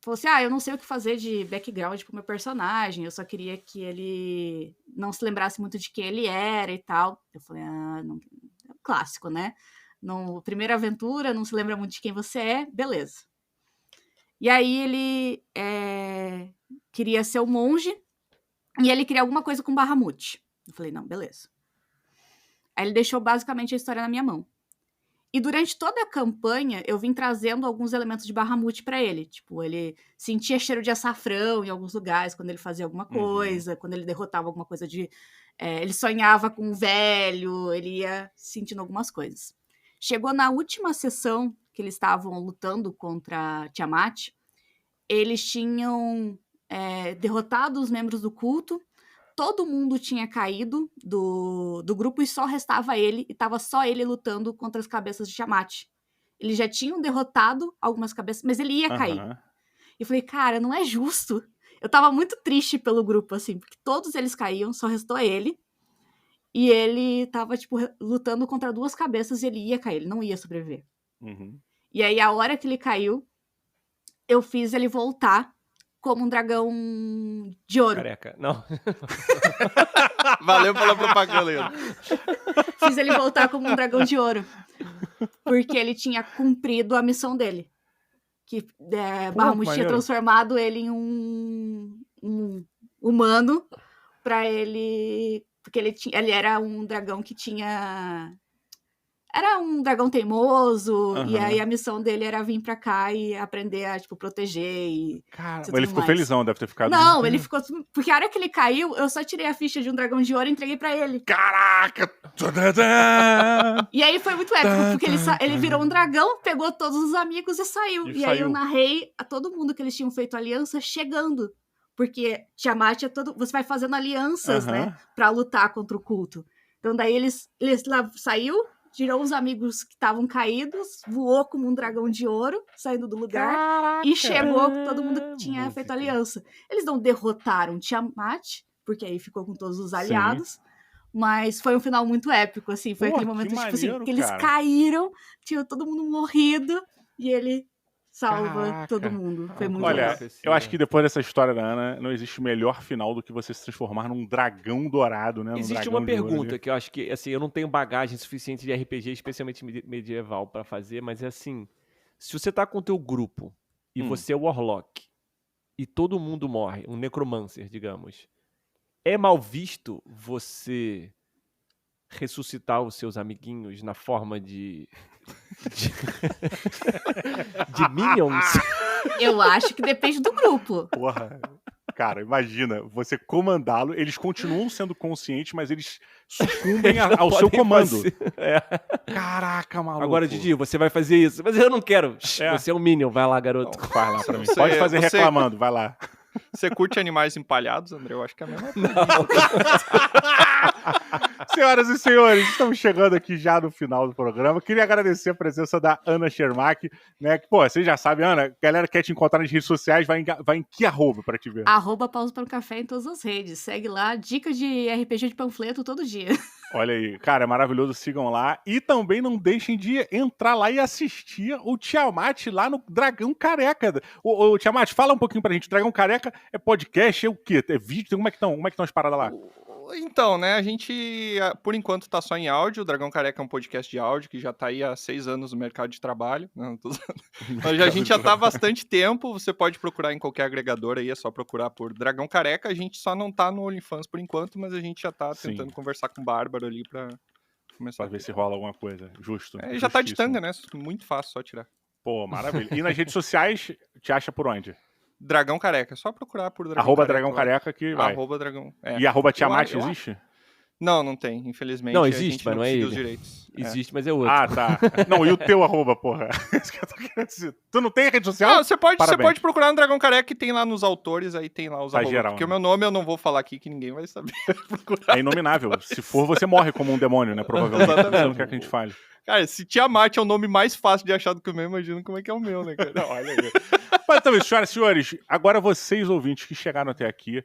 falou assim, eu não sei o que fazer de background pro meu personagem, eu só queria que ele não se lembrasse muito de quem ele era e tal. Eu falei, não, é um clássico, né? Primeira aventura, não se lembra muito de quem você é, beleza. E aí ele queria ser o monge, e ele queria alguma coisa com Bahamut. Eu falei, não, beleza. Aí ele deixou basicamente a história na minha mão. E durante toda a campanha, eu vim trazendo alguns elementos de Bahamut pra ele. Tipo, ele sentia cheiro de açafrão em alguns lugares, quando ele fazia alguma coisa, quando ele derrotava alguma coisa ele sonhava com um velho, ele ia sentindo algumas coisas. Chegou na última sessão, que eles estavam lutando contra Tiamat, eles tinham derrotado os membros do culto, todo mundo tinha caído do grupo e só restava ele, e tava só ele lutando contra as cabeças de Tiamat. Eles já tinham derrotado algumas cabeças, mas ele ia cair. E eu falei, cara, não é justo. Eu tava muito triste pelo grupo, assim, porque todos eles caíam, só restou ele. E ele tava, tipo, lutando contra duas cabeças e ele ia cair, ele não ia sobreviver. E aí, a hora que ele caiu, eu fiz ele voltar como um dragão de ouro. Careca, não. Valeu pela propaganda. Fiz ele voltar como um dragão de ouro. Porque ele tinha cumprido a missão dele. Que Bahamut tinha transformado ele em um humano pra ele... Porque ele era um dragão que tinha... Era um dragão teimoso, e aí a missão dele era vir pra cá e aprender a, tipo, proteger e... Cara, ele ficou felizão, deve ter ficado... Não, ele ficou... Porque a hora que ele caiu, eu só tirei a ficha de um dragão de ouro e entreguei pra ele. Caraca! E aí foi muito épico, porque ele virou um dragão, pegou todos os amigos e saiu. E aí eu narrei a todo mundo que eles tinham feito aliança chegando. Porque Tiamat você vai fazendo alianças, né? Pra lutar contra o culto. Então daí eles lá saiu... Tirou os amigos que estavam caídos, voou como um dragão de ouro, saindo do lugar, e chegou com todo mundo que tinha feito aliança. Eles não derrotaram Tiamat, porque aí ficou com todos os aliados, mas foi um final muito épico, assim, foi aquele momento, tipo assim, que eles caíram, tinha todo mundo morrido, e ele salva todo mundo. Foi muito legal. Olha, eu acho que depois dessa história da Ana, não existe melhor final do que você se transformar num dragão dourado, né? Existe uma pergunta que eu acho que, assim, eu não tenho bagagem suficiente de RPG, especialmente medieval, pra fazer, mas é assim, se você tá com o teu grupo e você é o Warlock e todo mundo morre, um Necromancer, digamos, é mal visto você ressuscitar os seus amiguinhos na forma de Minions? Eu acho que depende do grupo. Porra, cara, imagina, você comandá-lo, eles continuam sendo conscientes, mas eles sucumbem ao seu comando. Caraca, maluco. Agora, Didi, você vai fazer isso. Mas eu não quero. Você é um Minion, vai lá, garoto. Não, vai lá pra mim. Pode fazer reclamando, vai lá. Você curte animais empalhados, André? Eu acho que é a mesma coisa. Senhoras e senhores, estamos chegando aqui já no final do programa. Queria agradecer a presença da Ana Schermack, né? Que, pô, vocês já sabem, Ana, a galera quer te encontrar nas redes sociais, vai em que arroba pra te ver? @pausa para o café em todas as redes. Segue lá, dicas de RPG de panfleto todo dia. Olha aí, cara, é maravilhoso, sigam lá. E também não deixem de entrar lá e assistir o Tiamat lá no Dragão Careca. Ô, Tiamat, fala um pouquinho pra gente. O Dragão Careca é podcast, é o quê? É vídeo? Como é que estão as paradas lá? Então, né, a gente, por enquanto, tá só em áudio. O Dragão Careca é um podcast de áudio que já tá aí há 6 anos no mercado de trabalho. Não, mas a gente já tá há bastante tempo. Você pode procurar em qualquer agregador aí, é só procurar por Dragão Careca. A gente só não tá no OnlyFans por enquanto, mas a gente já tá tentando conversar com o Bárbaro ali pra começar. Pra ver se rola alguma coisa. Justo. Já tá de tanga, né? Muito fácil, só tirar. Pô, maravilha. E nas redes sociais, te acha por onde? Dragão Careca, só procurar por Dragão Careca. Dragão Careca que vai. Dragão. E @Tiamat existe? Não tem, infelizmente. Não, existe, mas não é ele. Os direitos. Existe, mas é outro. Ah, tá. Não, e o teu @, porra? Isso que eu tô querendo dizer. Tu não tem rede social? Não, você pode procurar no Dragão Careca, que tem lá nos autores, aí tem lá os arrobas. Geral, porque o meu nome eu não vou falar aqui, que ninguém vai saber procurar. É inominável. Se for, você morre como um demônio, né? Provavelmente. Você não quer que a gente fale. Cara, se Tiamat é o nome mais fácil de achar do que o meu, imagina como é que é o meu, né, cara? Olha aí. Mas então, senhoras e senhores, agora vocês ouvintes que chegaram até aqui,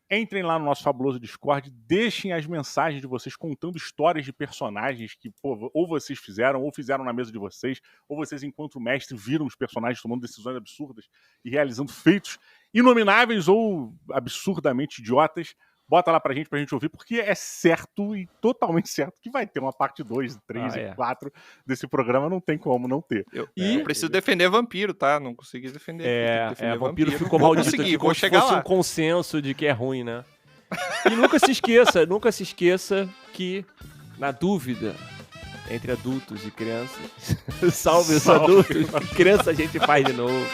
entrem lá no nosso fabuloso Discord, deixem as mensagens de vocês contando histórias de personagens que, pô, ou vocês fizeram, ou fizeram na mesa de vocês, ou vocês, enquanto mestre, viram os personagens tomando decisões absurdas e realizando feitos inomináveis ou absurdamente idiotas. Bota lá pra gente ouvir, porque é certo e totalmente certo que vai ter uma parte 2, 3 e 4 desse programa, não tem como não ter. Eu preciso defender vampiro, tá? Não consegui defender. Defender vampiro ficou maldito aqui, vou chegar fosse lá. Um consenso de que é ruim, né? E nunca se esqueça que, na dúvida entre adultos e crianças, salve os adultos, criança a gente faz de novo.